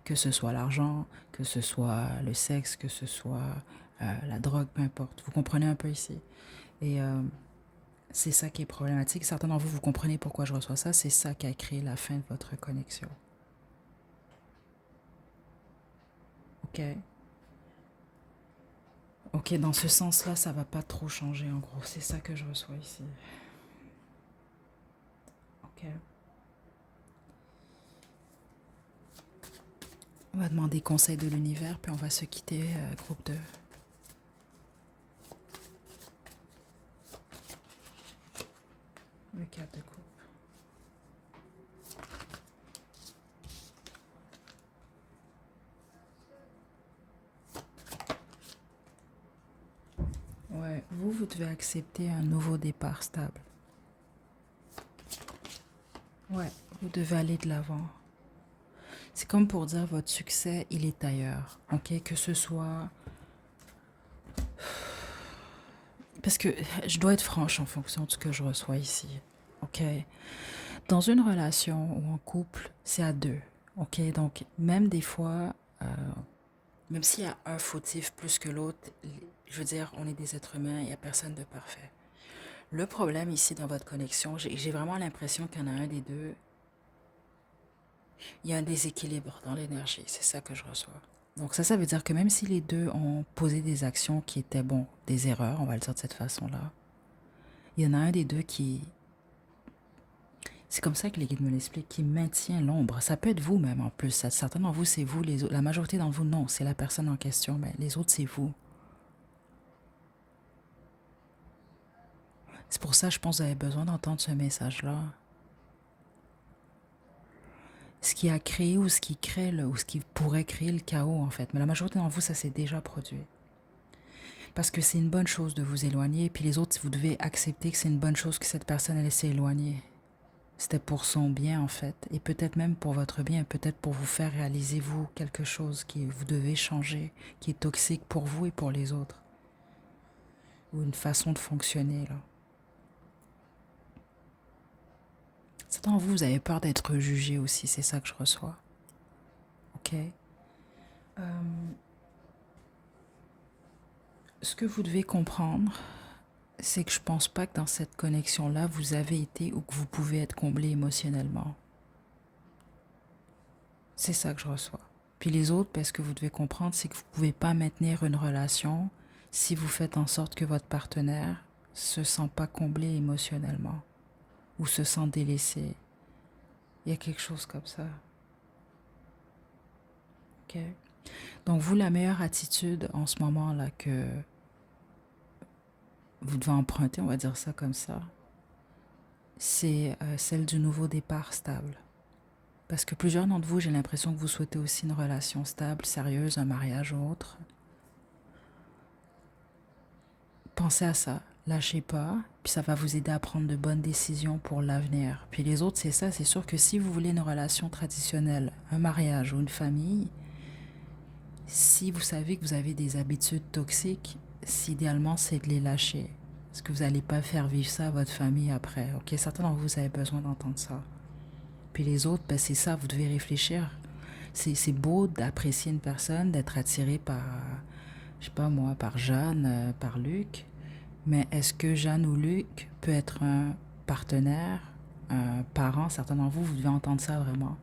Que ce soit l'argent, que ce soit le sexe, que ce soit la drogue, peu importe. Vous comprenez un peu ici. Et c'est ça qui est problématique. Certains d'entre vous, vous comprenez pourquoi je reçois ça. C'est ça qui a créé la fin de votre connexion. OK? OK, dans ce sens-là, ça va pas trop changer en gros. C'est ça que je reçois ici. OK? On va demander conseil de l'univers, puis on va se quitter, groupe 2. Le 4 de coupe. Ouais, vous devez accepter un nouveau départ stable. Ouais, vous devez aller de l'avant. C'est comme pour dire votre succès, il est ailleurs. OK? Que ce soit. Parce que je dois être franche en fonction de ce que je reçois ici. OK? Dans une relation ou en couple, c'est à deux. OK? Donc, même des fois, même s'il y a un fautif plus que l'autre, je veux dire, on est des êtres humains, il n'y a personne de parfait. Le problème ici dans votre connexion, j'ai vraiment l'impression qu'il y en a un des deux. Il y a un déséquilibre dans l'énergie, c'est ça que je reçois. Donc ça veut dire que même si les deux ont posé des actions qui étaient, bon, des erreurs, on va le dire de cette façon-là, il y en a un des deux qui, c'est comme ça que les guides me l'expliquent, qui maintient l'ombre. Ça peut être vous-même en plus. Certains d'entre vous, c'est vous. Les autres, la majorité d'entre vous, non, c'est la personne en question. Mais les autres, c'est vous. C'est pour ça, je pense, que vous avez besoin d'entendre ce message-là. Ce qui a créé ou ce qui crée ou ce qui pourrait créer le chaos, en fait. Mais la majorité d'entre vous, ça s'est déjà produit. Parce que c'est une bonne chose de vous éloigner. Et puis les autres, vous devez accepter que c'est une bonne chose que cette personne, elle s'est éloignée. C'était pour son bien, en fait. Et peut-être même pour votre bien. Peut-être pour vous faire réaliser, vous, quelque chose qui vous devez changer, qui est toxique pour vous et pour les autres. Ou une façon de fonctionner, là. Certains d'entre vous, vous avez peur d'être jugé aussi. C'est ça que je reçois. OK? Ce que vous devez comprendre, c'est que je pense pas que dans cette connexion-là, vous avez été ou que vous pouvez être comblé émotionnellement. C'est ça que je reçois. Puis les autres, parce que vous devez comprendre, c'est que vous pouvez pas maintenir une relation si vous faites en sorte que votre partenaire se sent pas comblé émotionnellement ou se sent délaissé. Il y a quelque chose comme ça. OK? Donc vous, la meilleure attitude en ce moment-là que vous devez emprunter, on va dire ça comme ça, c'est celle du nouveau départ stable. Parce que plusieurs d'entre vous, j'ai l'impression que vous souhaitez aussi une relation stable, sérieuse, un mariage ou autre. Pensez à ça, lâchez pas, puis ça va vous aider à prendre de bonnes décisions pour l'avenir. Puis les autres, c'est ça, c'est sûr que si vous voulez une relation traditionnelle, un mariage ou une famille, si vous savez que vous avez des habitudes toxiques, idéalement, c'est de les lâcher. Parce que vous n'allez pas faire vivre ça à votre famille après. Ok, certains d'entre vous avez besoin d'entendre ça. Puis les autres, ben c'est ça, vous devez réfléchir. C'est beau d'apprécier une personne, d'être attiré par, je sais pas moi, par Jeanne, par Luc. Mais est-ce que Jeanne ou Luc peut être un partenaire, un parent, certains d'entre vous, vous devez entendre ça vraiment,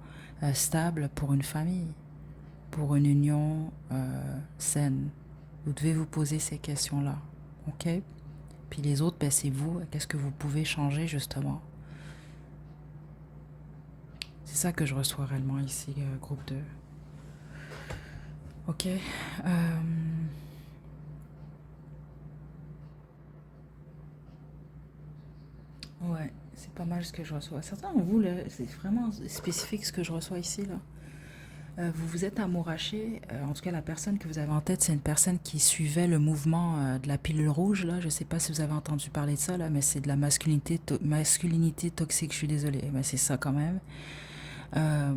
stable pour une famille, pour une union saine. Vous devez vous poser ces questions-là, ok? Puis Puis les autres, ben, c'est vous. Qu'est-ce que vous pouvez changer, justement? C'est ça que je reçois réellement ici, groupe 2. Ok. Ouais, c'est pas mal ce que je reçois. Certains d'entre vous, là, c'est vraiment spécifique ce que je reçois ici, là. Vous vous êtes amouraché. En tout cas, la personne que vous avez en tête, c'est une personne qui suivait le mouvement de la pilule rouge. Là. Je ne sais pas si vous avez entendu parler de ça, là, mais c'est de la masculinité toxique. Je suis désolée, mais c'est ça quand même. Euh,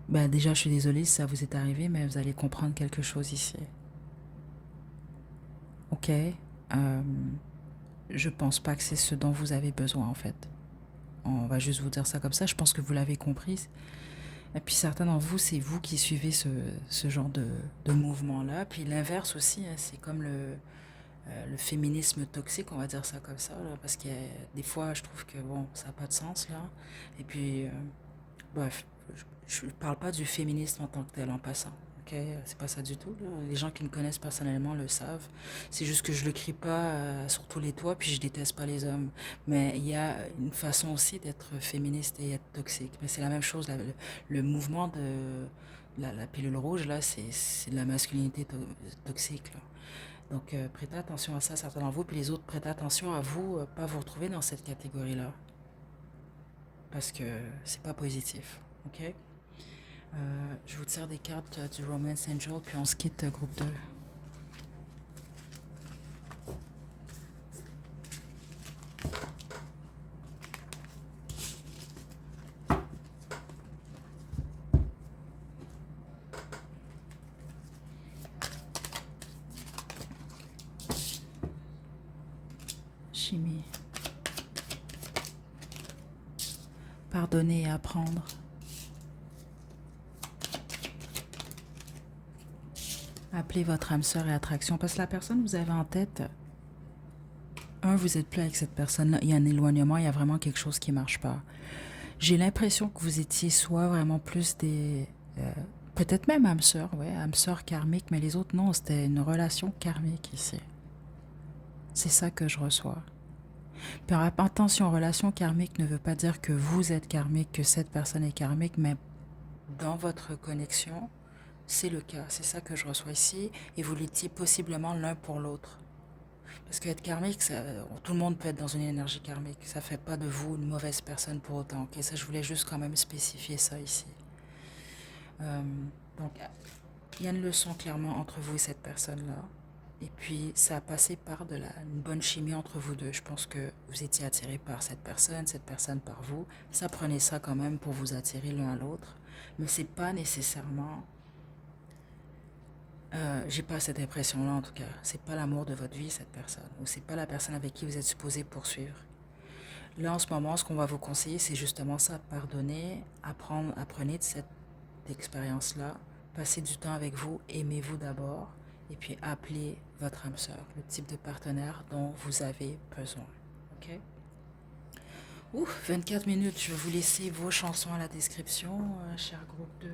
ben, déjà, je suis désolée si ça vous est arrivé, mais vous allez comprendre quelque chose ici. Ok. Je pense pas que c'est ce dont vous avez besoin, en fait. On va juste vous dire ça comme ça. Je pense que vous l'avez compris. Et puis certains d'entre vous, c'est vous qui suivez ce genre de mouvement-là. Puis l'inverse aussi, hein, c'est comme le féminisme toxique, on va dire ça comme ça, là, parce que des fois, je trouve que bon, ça n'a pas de sens là. Et puis, bref, je ne parle pas du féminisme en tant que tel en passant. Ok, c'est pas ça du tout. Là. Les gens qui me connaissent personnellement le savent. C'est juste que je le crie pas sur tous les toits, puis je déteste pas les hommes. Mais il y a une façon aussi d'être féministe et être toxique. Mais c'est la même chose. Le mouvement de la pilule rouge, là, c'est de la masculinité toxique. Là. Donc, prêtez attention à ça, certains d'entre vous, puis les autres, prêtez attention à vous, pas vous retrouver dans cette catégorie-là, parce que c'est pas positif, ok? Je vous tire des cartes du Romance Angel, puis on se quitte, groupe 2. Chimie. Pardonner et apprendre. Appelez votre âme sœur et attraction, parce que la personne que vous avez en tête, vous êtes plus avec cette personne-là, il y a un éloignement, il y a vraiment quelque chose qui marche pas. J'ai l'impression que vous étiez soit vraiment plus des... peut-être même âme sœur, ouais, âme sœur karmique, mais les autres, non, c'était une relation karmique ici. C'est ça que je reçois. Puis attention, relation karmique ne veut pas dire que vous êtes karmique, que cette personne est karmique, mais dans votre connexion, c'est le cas. C'est ça que je reçois ici, et vous l'étiez possiblement l'un pour l'autre. Parce qu'être karmique, tout le monde peut être dans une énergie karmique. Ça fait pas de vous une mauvaise personne pour autant. Ok, ça, je voulais juste quand même spécifier ça ici. Euh, donc, il y a une leçon clairement entre vous et cette personne-là. Et puis, ça a passé par une bonne chimie entre vous deux. Je pense que vous étiez attiré par cette personne par vous. Ça prenait ça quand même pour vous attirer l'un à l'autre. Mais c'est pas nécessairement... j'ai pas cette impression-là en tout cas. C'est pas l'amour de votre vie, cette personne. Ou c'est pas la personne avec qui vous êtes supposé poursuivre. Là, en ce moment, ce qu'on va vous conseiller, c'est justement ça. Pardonner, apprenez de cette expérience-là. Passez du temps avec vous, aimez-vous d'abord. Et puis appelez votre âme sœur, le type de partenaire dont vous avez besoin. Ok? Ouf, 24 minutes. Je vais vous laisser vos chansons à la description, cher groupe 2.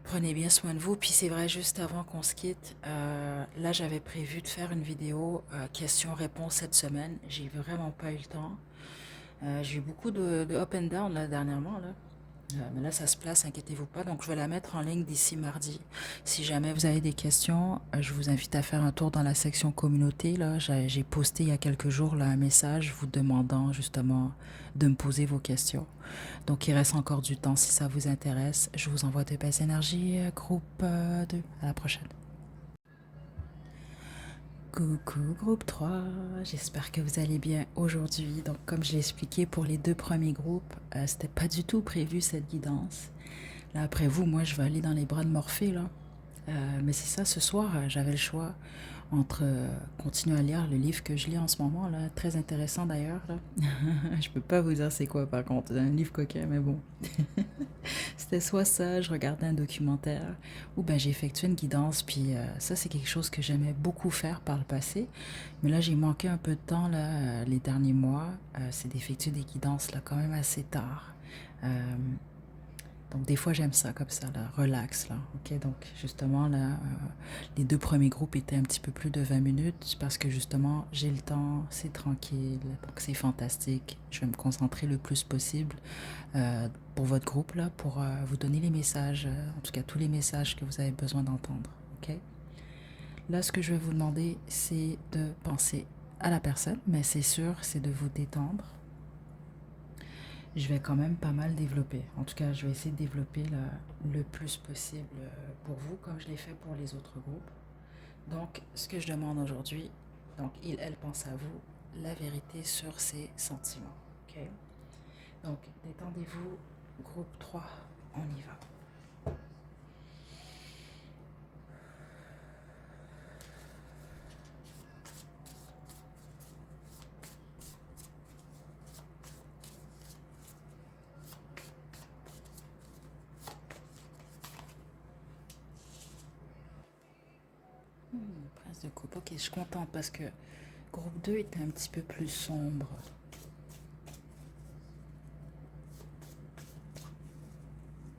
Prenez bien soin de vous. Puis c'est vrai, juste avant qu'on se quitte, là j'avais prévu de faire une vidéo questions-réponses cette semaine. J'ai vraiment pas eu le temps. J'ai eu beaucoup de up and down là, dernièrement. Là. Mais là, ça se place, inquiétez-vous pas. Donc, je vais la mettre en ligne d'ici mardi. Si jamais vous avez des questions, je vous invite à faire un tour dans la section communauté. Là, j'ai posté il y a quelques jours là, un message vous demandant justement de me poser vos questions. Donc, il reste encore du temps si ça vous intéresse. Je vous envoie de belles énergies, groupe 2. À la prochaine. Coucou groupe 3, j'espère que vous allez bien aujourd'hui. Donc comme je l'ai expliqué pour les deux premiers groupes, c'était pas du tout prévu cette guidance. Là après vous, moi je vais aller dans les bras de Morphée là. Mais c'est ça, ce soir j'avais le choix entre continuer à lire le livre que je lis en ce moment là, très intéressant d'ailleurs là. Je peux pas vous dire c'est quoi par contre, un livre coquin mais bon. C'était soit ça, je regardais un documentaire, ou ben j'ai effectué une guidance, puis ça c'est quelque chose que j'aimais beaucoup faire par le passé, mais là j'ai manqué un peu de temps là, les derniers mois, c'est d'effectuer des guidances là quand même assez tard. Euh, Donc des fois j'aime ça comme ça, là, relax, là. Ok, donc justement là, les deux premiers groupes étaient un petit peu plus de 20 minutes parce que justement j'ai le temps, c'est tranquille, donc c'est fantastique. Je vais me concentrer le plus possible pour votre groupe là, pour vous donner les messages, en tout cas tous les messages que vous avez besoin d'entendre. Ok. Là, ce que je vais vous demander, c'est de penser à la personne, mais c'est sûr, c'est de vous détendre. Je vais quand même pas mal développer. En tout cas, je vais essayer de développer le plus possible pour vous, comme je l'ai fait pour les autres groupes. Donc, ce que je demande aujourd'hui, donc il, elle pense à vous, la vérité sur ses sentiments. Ok. Donc, détendez-vous, groupe 3, on y va. Prince de coupe, ok, je suis contente parce que groupe 2 était un petit peu plus sombre.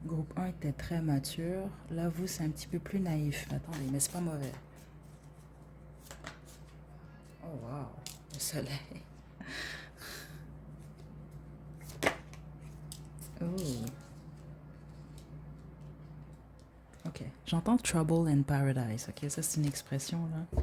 Groupe 1 était très mature. Là, vous, c'est un petit peu plus naïf. Attendez, mais c'est pas mauvais. Oh, waouh, le soleil. Oh, ok. J'entends Trouble in Paradise. Ok, ça, c'est une expression, là.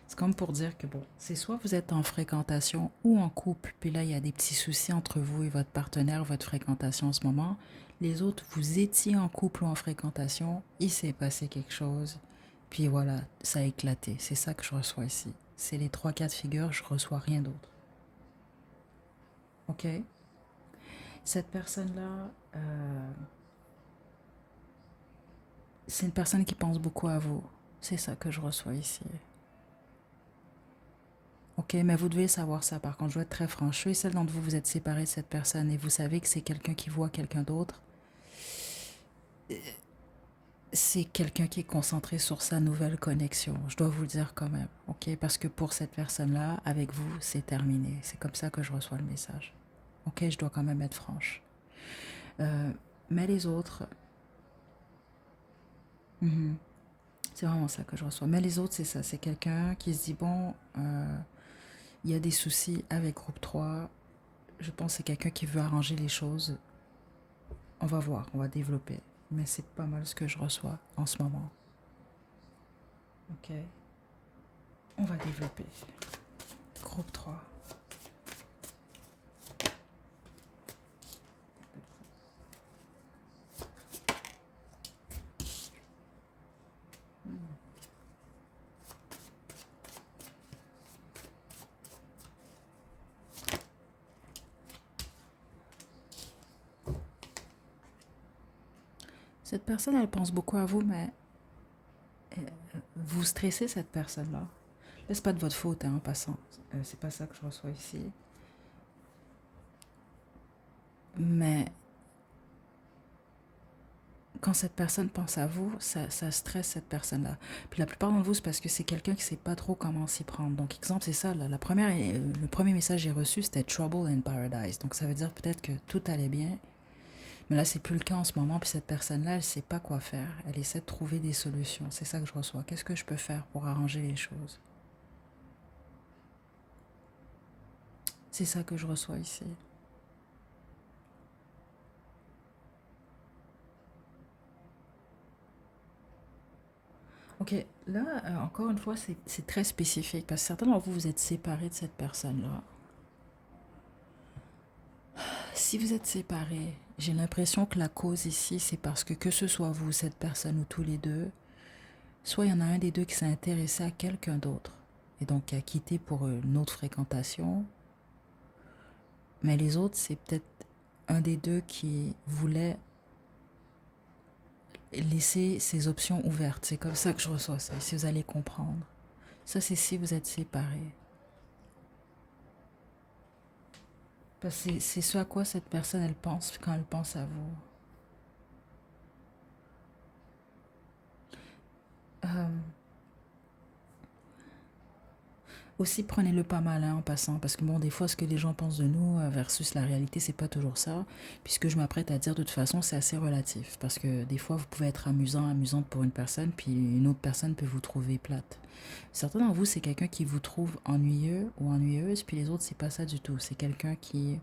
C'est comme pour dire que, bon, c'est soit vous êtes en fréquentation ou en couple, puis là, il y a des petits soucis entre vous et votre partenaire, votre fréquentation en ce moment. Les autres, vous étiez en couple ou en fréquentation, il s'est passé quelque chose, puis voilà, ça a éclaté. C'est ça que je reçois ici. C'est les trois cas de figure, je reçois rien d'autre. Ok. Cette personne-là, c'est une personne qui pense beaucoup à vous. C'est ça que je reçois ici. Ok, mais vous devez savoir ça. Par contre, je vais être très franche. Ceux et celles d'entre vous, vous êtes séparés de cette personne et vous savez que c'est quelqu'un qui voit quelqu'un d'autre. C'est quelqu'un qui est concentré sur sa nouvelle connexion. Je dois vous le dire quand même. Ok, parce que pour cette personne-là, avec vous, c'est terminé. C'est comme ça que je reçois le message. Ok, je dois quand même être franche. Euh, mais les autres, c'est vraiment ça que je reçois. Mais les autres, c'est ça. C'est quelqu'un qui se dit, bon, il y a des soucis avec groupe 3. Je pense que c'est quelqu'un qui veut arranger les choses. On va voir, on va développer. Mais c'est pas mal ce que je reçois en ce moment. Ok. On va développer. Groupe 3. Cette personne, elle pense beaucoup à vous, mais vous stressez cette personne-là. Là, c'est pas de votre faute, hein, en passant. C'est pas ça que je reçois ici. Mais quand cette personne pense à vous, ça stresse cette personne-là. Puis la plupart d'entre vous, c'est parce que c'est quelqu'un qui sait pas trop comment s'y prendre. Donc, exemple, c'est ça. Là, le premier message que j'ai reçu, c'était Trouble in Paradise. Donc, ça veut dire peut-être que tout allait bien. Mais là, c'est plus le cas en ce moment. Puis cette personne-là, elle sait pas quoi faire. Elle essaie de trouver des solutions. C'est ça que je reçois. Qu'est-ce que je peux faire pour arranger les choses? C'est ça que je reçois ici. Ok, là, encore une fois, c'est très spécifique parce que certains d'entre vous, vous êtes séparés de cette personne-là. Si vous êtes séparés, j'ai l'impression que la cause ici, c'est parce que ce soit vous, cette personne ou tous les deux, soit il y en a un des deux qui s'est intéressé à quelqu'un d'autre et donc qui a quitté pour une autre fréquentation, mais les autres, c'est peut-être un des deux qui voulait laisser ses options ouvertes. C'est comme ça que je reçois ça, si vous allez comprendre. Ça, c'est si vous êtes séparés. Parce que c'est ce à quoi cette personne, elle pense quand elle pense à vous. Aussi, prenez-le pas mal hein, en passant, parce que bon, des fois, ce que les gens pensent de nous versus la réalité, c'est pas toujours ça. Puisque je m'apprête à dire, de toute façon, c'est assez relatif. Parce que des fois, vous pouvez être amusant, amusante pour une personne, puis une autre personne peut vous trouver plate. Certains d'entre vous, c'est quelqu'un qui vous trouve ennuyeux ou ennuyeuse, puis les autres, c'est pas ça du tout. C'est quelqu'un qui...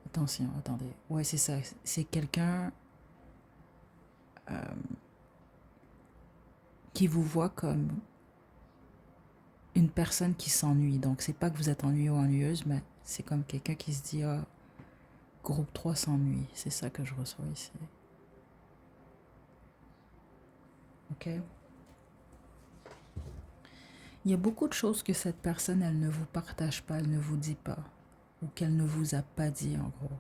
Attention, attendez. Ouais, c'est ça. C'est quelqu'un qui vous voit comme une personne qui s'ennuie. Donc, c'est pas que vous êtes ennuyeux ou ennuyeuse, mais c'est comme quelqu'un qui se dit, ah, groupe 3 s'ennuie. C'est ça que je reçois ici. Ok? Il y a beaucoup de choses que cette personne, elle ne vous partage pas, elle ne vous dit pas. Ou qu'elle ne vous a pas dit, en gros.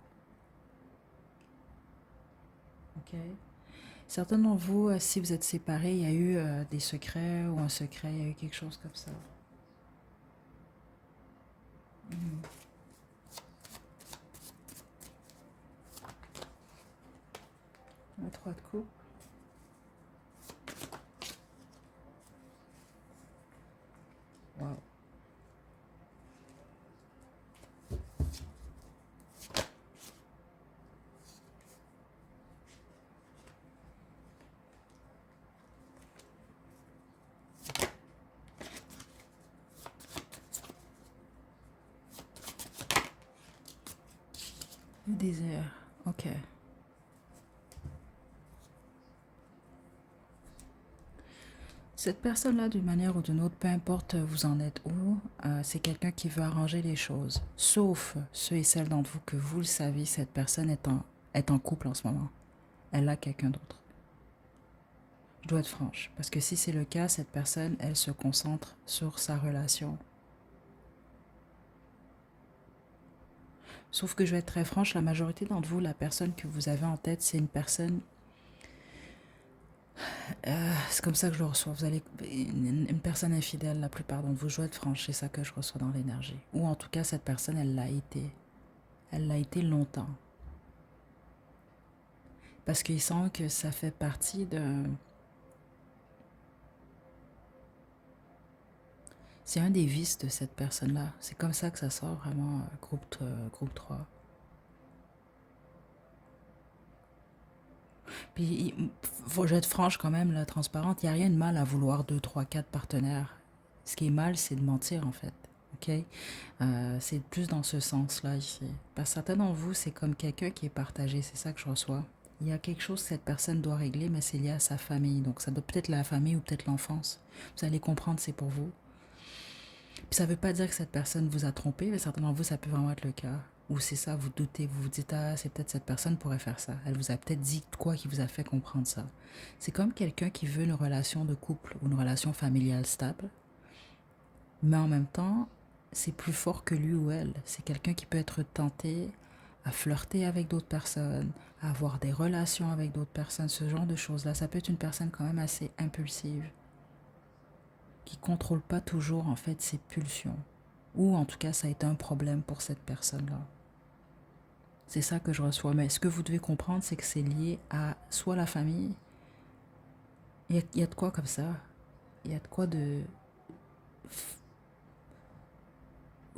Ok? Certains d'entre vous, si vous êtes séparés, il y a eu des secrets ou un secret, il y a eu quelque chose comme ça. Un 3 de coupe. Wow. Le désir. Ok. Cette personne-là, d'une manière ou d'une autre, peu importe vous en êtes où, c'est quelqu'un qui veut arranger les choses. Sauf ceux et celles d'entre vous que vous le savez, cette personne est en couple en ce moment. Elle a quelqu'un d'autre. Je dois être franche, parce que si c'est le cas, cette personne, elle se concentre sur sa relation. Sauf que je vais être très franche, la majorité d'entre vous, la personne que vous avez en tête, c'est une personne... c'est comme ça que je le reçois. Vous allez une personne infidèle, la plupart d'entre vous, je dois être franche, c'est ça que je reçois dans l'énergie. Ou en tout cas, cette personne, elle l'a été. Elle l'a été longtemps. Parce qu'il sent que ça fait partie de... C'est un des vices de cette personne-là. C'est comme ça que ça sort vraiment, groupe 3. Puis, faut que je être franche quand même, là, transparente, il n'y a rien de mal à vouloir 2, 3, 4 partenaires. Ce qui est mal, c'est de mentir, en fait. OK? C'est plus dans ce sens-là, ici. Parce que certains d'entre vous, c'est comme quelqu'un qui est partagé. C'est ça que je reçois. Il y a quelque chose que cette personne doit régler, mais c'est lié à sa famille. Donc, ça doit peut-être la famille ou peut-être l'enfance. Vous allez comprendre, c'est pour vous. Puis ça ne veut pas dire que cette personne vous a trompé, mais certains d'entre vous, ça peut vraiment être le cas. Ou c'est ça, vous doutez, vous vous dites, ah, c'est peut-être cette personne pourrait faire ça. Elle vous a peut-être dit quoi qui vous a fait comprendre ça. C'est comme quelqu'un qui veut une relation de couple ou une relation familiale stable, mais en même temps, c'est plus fort que lui ou elle. C'est quelqu'un qui peut être tenté à flirter avec d'autres personnes, à avoir des relations avec d'autres personnes, ce genre de choses-là. Ça peut être une personne quand même assez impulsive, qui ne contrôle pas toujours en fait ses pulsions. Ou en tout cas, ça a été un problème pour cette personne-là. C'est ça que je reçois. Mais ce que vous devez comprendre, c'est que c'est lié à soit la famille. Il y a de quoi comme ça. Il y a de quoi de...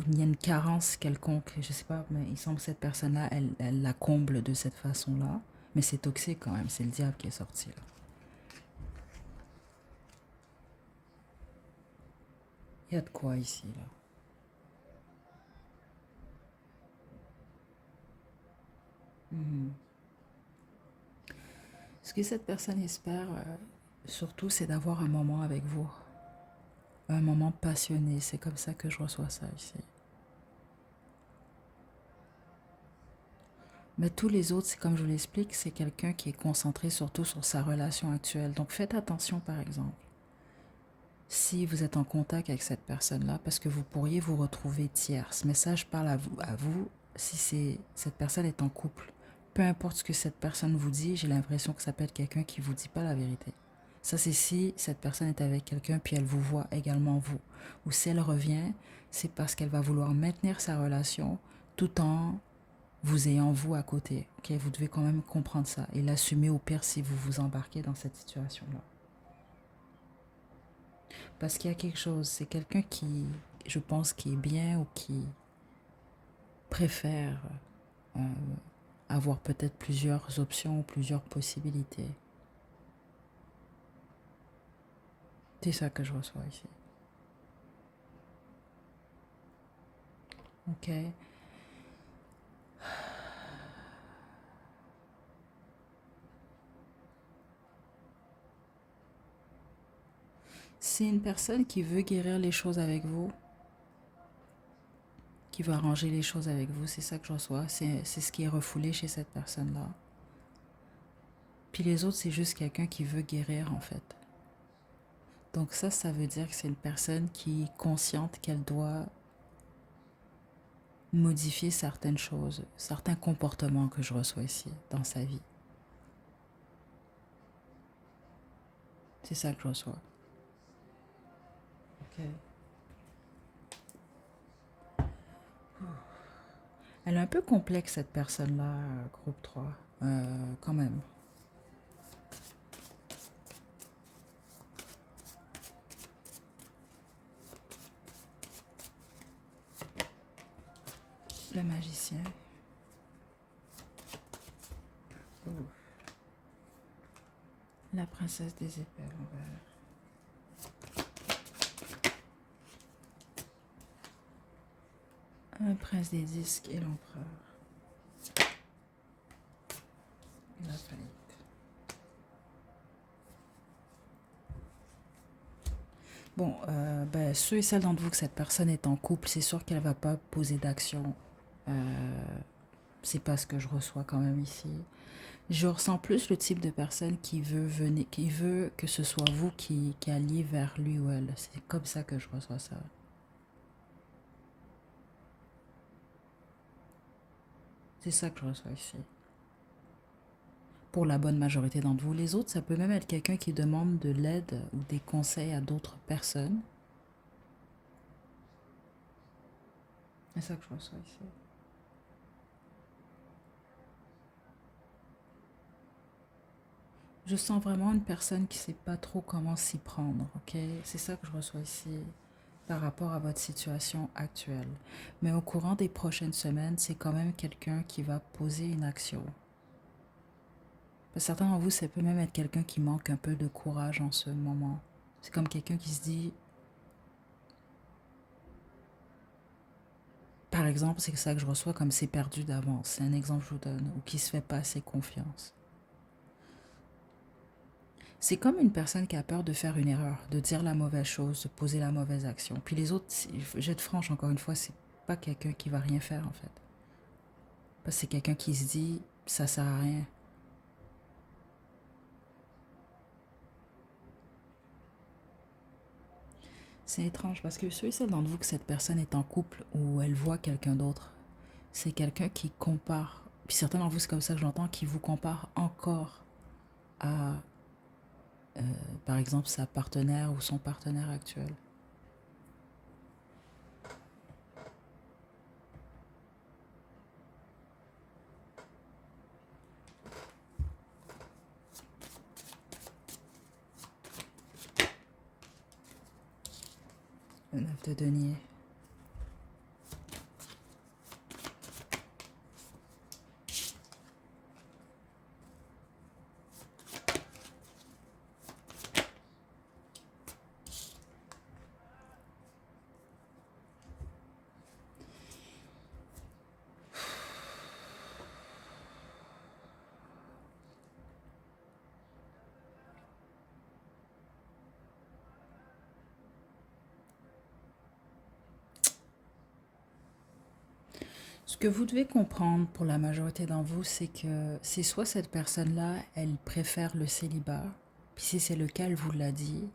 Il y a une carence quelconque. Je sais pas, mais il semble que cette personne-là, elle la comble de cette façon-là. Mais c'est toxique quand même. C'est le diable qui est sorti là. Il y a de quoi ici là. Ce que cette personne espère, surtout, c'est d'avoir un moment avec vous. Un moment passionné. C'est comme ça que je reçois ça ici. Mais tous les autres, c'est comme je vous l'explique, c'est quelqu'un qui est concentré surtout sur sa relation actuelle. Donc faites attention par exemple, si vous êtes en contact avec cette personne-là, parce que vous pourriez vous retrouver tierce. Mais ça, je parle à vous si cette personne est en couple. Peu importe ce que cette personne vous dit, j'ai l'impression que ça peut être quelqu'un qui ne vous dit pas la vérité. Ça, c'est si cette personne est avec quelqu'un puis elle vous voit également vous. Ou si elle revient, c'est parce qu'elle va vouloir maintenir sa relation tout en vous ayant vous à côté. Ok, vous devez quand même comprendre ça et l'assumer au pire si vous vous embarquez dans cette situation-là. Parce qu'il y a quelque chose, c'est quelqu'un qui, je pense, qui est bien ou qui préfère euh, avoir peut-être plusieurs options ou plusieurs possibilités. C'est ça que je reçois ici. Ok. C'est une personne qui veut guérir les choses avec vous, qui veut arranger les choses avec vous. C'est ça que je reçois. C'est ce qui est refoulé chez cette personne-là. Puis les autres, c'est juste quelqu'un qui veut guérir en fait. Donc ça veut dire que c'est une personne qui est consciente qu'elle doit modifier certaines choses, certains comportements que je reçois ici dans sa vie. C'est ça que je reçois. Ok. Elle est un peu complexe cette personne-là, groupe 3, quand même. Le magicien. Ouh. La princesse des épées à l'envers. Un prince des disques et l'empereur. La faillite. Bon, ben, ceux et celles d'entre vous que cette personne est en couple, c'est sûr qu'elle ne va pas poser d'action. C'est pas ce que je reçois quand même ici. Je ressens plus le type de personne qui veut venir, qui veut que ce soit vous qui alliez vers lui ou elle. C'est comme ça que je reçois ça. C'est ça que je reçois ici. Pour la bonne majorité d'entre vous. Les autres, ça peut même être quelqu'un qui demande de l'aide ou des conseils à d'autres personnes. C'est ça que je reçois ici. Je sens vraiment une personne qui ne sait pas trop comment s'y prendre, ok? C'est ça que je reçois ici par rapport à votre situation actuelle. Mais au courant des prochaines semaines, c'est quand même quelqu'un qui va poser une action. Certains d'entre vous, ça peut même être quelqu'un qui manque un peu de courage en ce moment. C'est comme quelqu'un qui se dit, par exemple, c'est ça que je reçois comme c'est perdu d'avance. C'est un exemple que je vous donne, ou qui se fait pas assez confiance. C'est comme une personne qui a peur de faire une erreur, de dire la mauvaise chose, de poser la mauvaise action. Puis les autres, je vais être franche encore une fois, c'est pas quelqu'un qui va rien faire en fait. Parce que c'est quelqu'un qui se dit, ça sert à rien. C'est étrange parce que ceux et celles d'entre vous que cette personne est en couple ou elle voit quelqu'un d'autre, c'est quelqu'un qui compare. Puis certains d'entre vous, c'est comme ça que j'entends, qui vous compare encore à, par exemple, sa partenaire ou son partenaire actuel. Le 9 de denier. Ce que vous devez comprendre pour la majorité d'entre vous, c'est que c'est soit cette personne-là, elle préfère le célibat, puis si c'est le cas, elle vous l'a dit.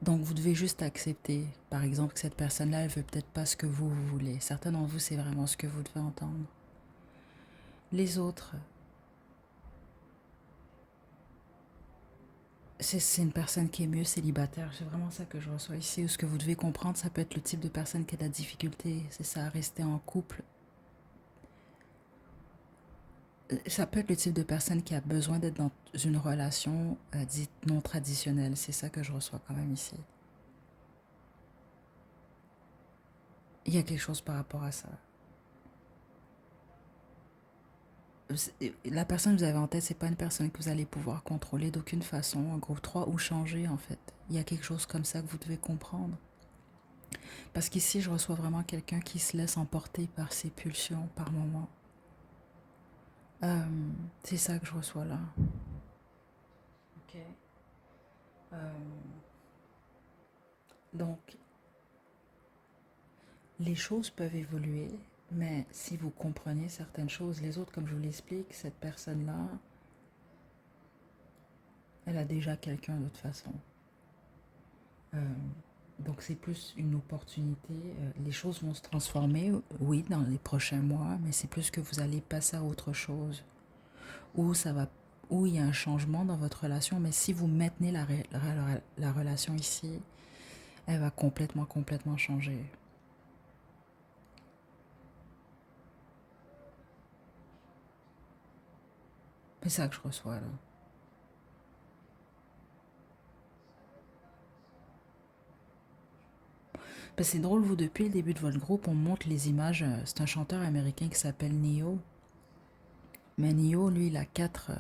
Donc vous devez juste accepter, par exemple, que cette personne-là, elle veut peut-être pas ce que vous voulez. Certains d'entre vous, c'est vraiment ce que vous devez entendre. Les autres, c'est une personne qui est mieux célibataire. C'est vraiment ça que je reçois ici. Ou ce que vous devez comprendre, ça peut être le type de personne qui a de la difficulté. C'est ça, à rester en couple. Ça peut être le type de personne qui a besoin d'être dans une relation dite non traditionnelle. C'est ça que je reçois quand même ici. Il y a quelque chose par rapport à ça. La personne que vous avez en tête, c'est pas une personne que vous allez pouvoir contrôler d'aucune façon, un groupe 3 ou changer en fait. Il y a quelque chose comme ça que vous devez comprendre. Parce qu'ici, je reçois vraiment quelqu'un qui se laisse emporter par ses pulsions par moment. Euh, c'est ça que je reçois là. Ok. Euh, donc, les choses peuvent évoluer, mais si vous comprenez certaines choses, les autres, comme je vous l'explique, cette personne-là, elle a déjà quelqu'un de toute façon. Euh, donc c'est plus une opportunité. Les choses vont se transformer, oui, dans les prochains mois, mais c'est plus que vous allez passer à autre chose. Où ça va, où il y a un changement dans votre relation, mais si vous maintenez la relation ici, elle va complètement, complètement changer. C'est ça que je reçois là. Ben, c'est drôle, vous, depuis le début de votre groupe, on montre les images. C'est un chanteur américain qui s'appelle Neo. Mais Neo, lui, il a quatre,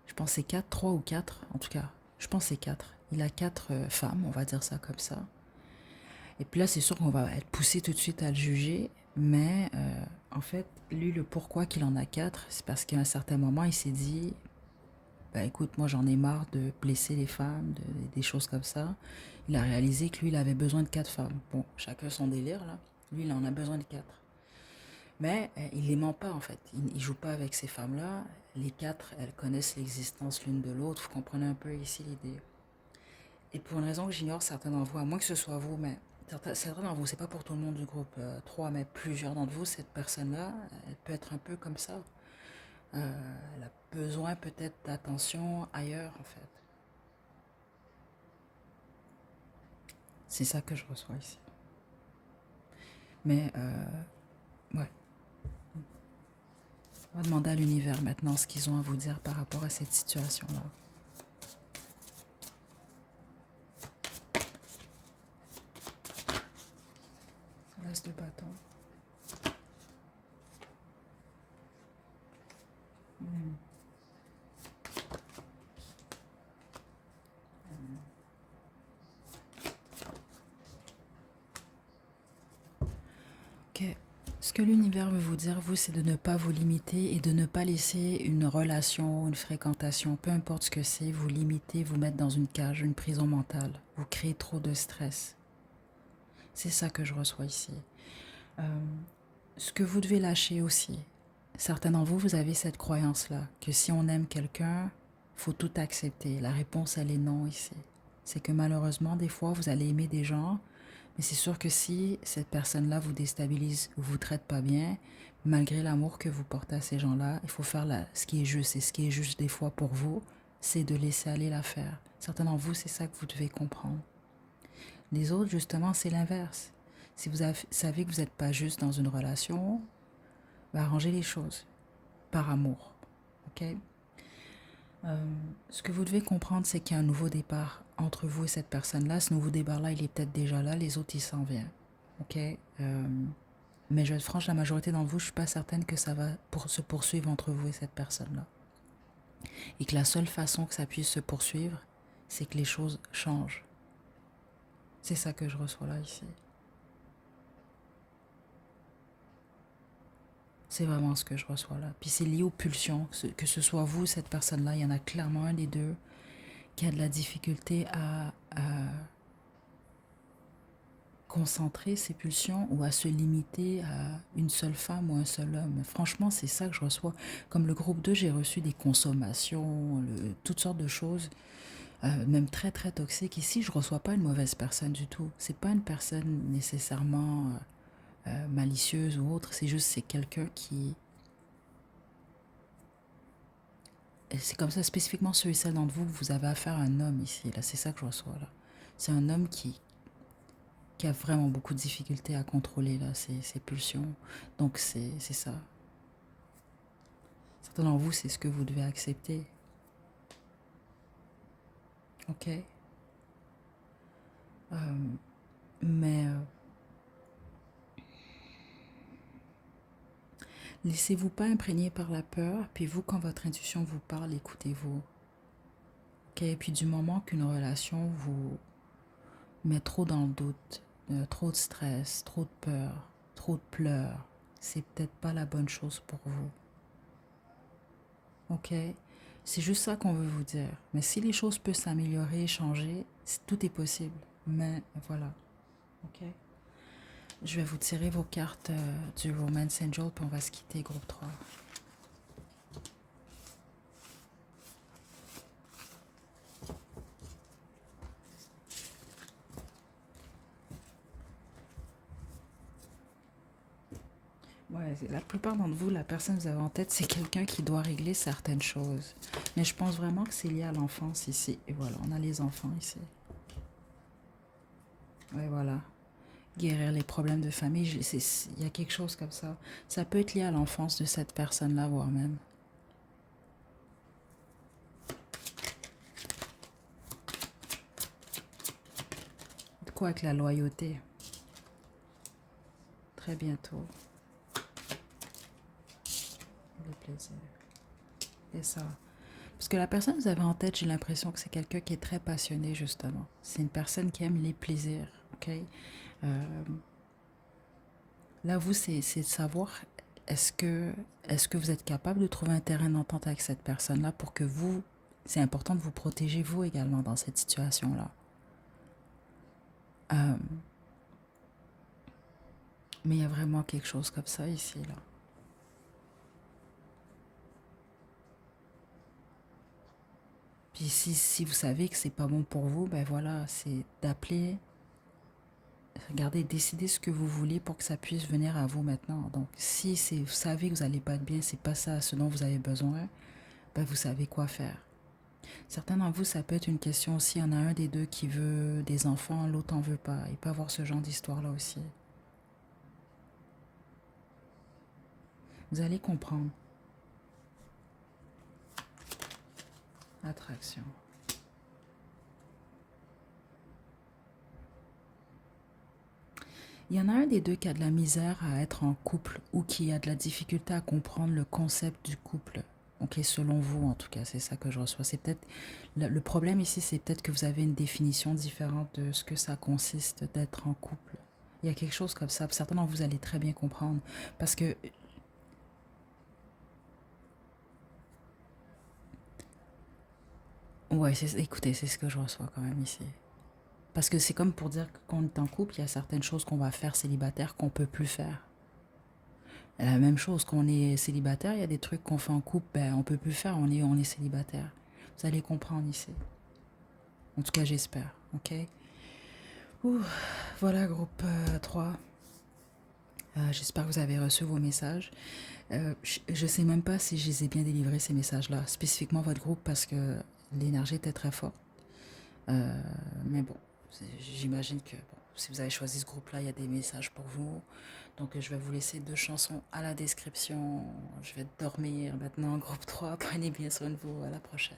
je pense c'est quatre, trois ou quatre, en tout cas. Je pense c'est quatre. Il a quatre femmes, on va dire ça comme ça. Et puis là, c'est sûr qu'on va être poussé tout de suite à le juger. Mais en fait, lui, le pourquoi qu'il en a quatre, c'est parce qu'à un certain moment, il s'est dit, bah écoute, moi j'en ai marre de blesser les femmes, des choses comme ça. Il a réalisé que lui, il avait besoin de quatre femmes. Bon, chacun son délire là. Lui, il en a besoin de quatre. Mais il les ment pas en fait. Il joue pas avec ces femmes-là. Les quatre, elles connaissent l'existence l'une de l'autre. Vous comprenez un peu ici l'idée. Et pour une raison que j'ignore, certains d'entre vous, à moins que ce soit vous, mais certains d'entre vous, c'est pas pour tout le monde du groupe 3, mais plusieurs d'entre vous, cette personne-là, elle peut être un peu comme ça. Elle a besoin peut-être d'attention ailleurs en fait. C'est ça que je reçois ici. Mais ouais, on va demander à l'univers maintenant ce qu'ils ont à vous dire par rapport à cette situation-là. L'as de bâton. Ok. Ce que l'univers veut vous dire, vous, c'est de ne pas vous limiter et de ne pas laisser une relation, une fréquentation, peu importe ce que c'est, vous limiter, vous mettre dans une cage, une prison mentale. Vous créez trop de stress. C'est ça que je reçois ici. Euh, ce que vous devez lâcher aussi. Certains d'entre vous, vous avez cette croyance-là, que si on aime quelqu'un, faut tout accepter. La réponse, elle est non ici. C'est que malheureusement, des fois, vous allez aimer des gens, mais c'est sûr que si cette personne-là vous déstabilise ou vous traite pas bien, malgré l'amour que vous portez à ces gens-là, il faut faire ce qui est juste. Et ce qui est juste des fois pour vous, c'est de laisser aller l'affaire. Certains d'entre vous, c'est ça que vous devez comprendre. Les autres, justement, c'est l'inverse. Si vous savez que vous n'êtes pas juste dans une relation, arrangez les choses par amour. Ok. Ce que vous devez comprendre, c'est qu'il y a un nouveau départ entre vous et cette personne-là. Ce nouveau départ-là, il est peut-être déjà là. Les autres, ils s'en viennent. Ok. Mais je vais être franche, la majorité d'entre vous, je suis pas certaine que ça va se poursuivre entre vous et cette personne-là. Et que la seule façon que ça puisse se poursuivre, c'est que les choses changent. C'est ça que je reçois là ici. C'est vraiment ce que je reçois là. Puis c'est lié aux pulsions. Que ce soit vous, cette personne-là, il y en a clairement un des deux qui a de la difficulté à concentrer ses pulsions ou à se limiter à une seule femme ou un seul homme. Franchement, c'est ça que je reçois. Comme le groupe 2, j'ai reçu des consommations, toutes sortes de choses, même très très toxiques. Ici, je ne reçois pas une mauvaise personne du tout. C'est pas une personne nécessairement malicieuse ou autre. C'est juste c'est quelqu'un qui... C'est comme ça spécifiquement ceux et celles d'entre vous que vous avez affaire à un homme ici. Là, c'est ça que je reçois là. C'est un homme qui a vraiment beaucoup de difficultés à contrôler là, ses pulsions. Donc c'est ça. Certains d'entre vous, c'est ce que vous devez accepter. Ok? Mais laissez-vous pas imprégner par la peur. Puis vous, quand votre intuition vous parle, écoutez-vous. Ok? Et puis du moment qu'une relation vous met trop dans le doute, trop de stress, trop de peur, trop de pleurs, c'est peut-être pas la bonne chose pour vous. Ok? C'est juste ça qu'on veut vous dire. Mais si les choses peuvent s'améliorer, changer, tout est possible. Mais voilà. Ok? Je vais vous tirer vos cartes du Romance Angel, puis on va se quitter, groupe 3. Ouais, la plupart d'entre vous, la personne que vous avez en tête, c'est quelqu'un qui doit régler certaines choses. Mais je pense vraiment que c'est lié à l'enfance ici. Et voilà, on a les enfants ici. Ouais, voilà. Guérir les problèmes de famille, il y a quelque chose comme ça. Ça peut être lié à l'enfance de cette personne-là, voire même. De quoi avec la loyauté? Très bientôt. Le plaisir. Et ça. Parce que la personne que vous avez en tête, j'ai l'impression que c'est quelqu'un qui est très passionné, justement. C'est une personne qui aime les plaisirs, ok? Là, vous, c'est de savoir, est-ce que, est-ce que vous êtes capable de trouver un terrain d'entente avec cette personne-là pour que vous, c'est important de vous protéger, vous également, dans cette situation-là. Mais il y a vraiment quelque chose comme ça ici, là. Puis si vous savez que c'est pas bon pour vous, ben voilà, c'est d'appeler. Regardez, décidez ce que vous voulez pour que ça puisse venir à vous maintenant. Donc, si vous savez que vous n'allez pas être bien, c'est pas ça ce dont vous avez besoin, ben vous savez quoi faire. Certains d'entre vous, ça peut être une question aussi. Il y en a un des deux qui veut des enfants, l'autre en veut pas. Il peut avoir ce genre d'histoire-là aussi. Vous allez comprendre. Attraction. Il y en a un des deux qui a de la misère à être en couple ou qui a de la difficulté à comprendre le concept du couple. Ok, selon vous, en tout cas, c'est ça que je reçois. C'est peut-être le problème ici, c'est peut-être que vous avez une définition différente de ce que ça consiste d'être en couple. Il y a quelque chose comme ça. Certainement, vous allez très bien comprendre parce que ouais, écoutez, c'est ce que je reçois quand même ici. Parce que c'est comme pour dire que quand on est en couple, il y a certaines choses qu'on va faire célibataire qu'on peut plus faire. Et la même chose, quand on est célibataire, il y a des trucs qu'on fait en couple, ben, on peut plus faire, on est célibataire. Vous allez comprendre ici. En tout cas, j'espère. Ok? Ouh, voilà, groupe 3. J'espère que vous avez reçu vos messages. Je ne sais même pas si je les ai bien délivrés, ces messages-là, spécifiquement votre groupe, parce que l'énergie était très forte. Mais bon, j'imagine que bon, si vous avez choisi ce groupe-là, il y a des messages pour vous. Donc je vais vous laisser 2 chansons à la description. Je vais dormir maintenant, groupe 3. Prenez bien soin de vous. À la prochaine.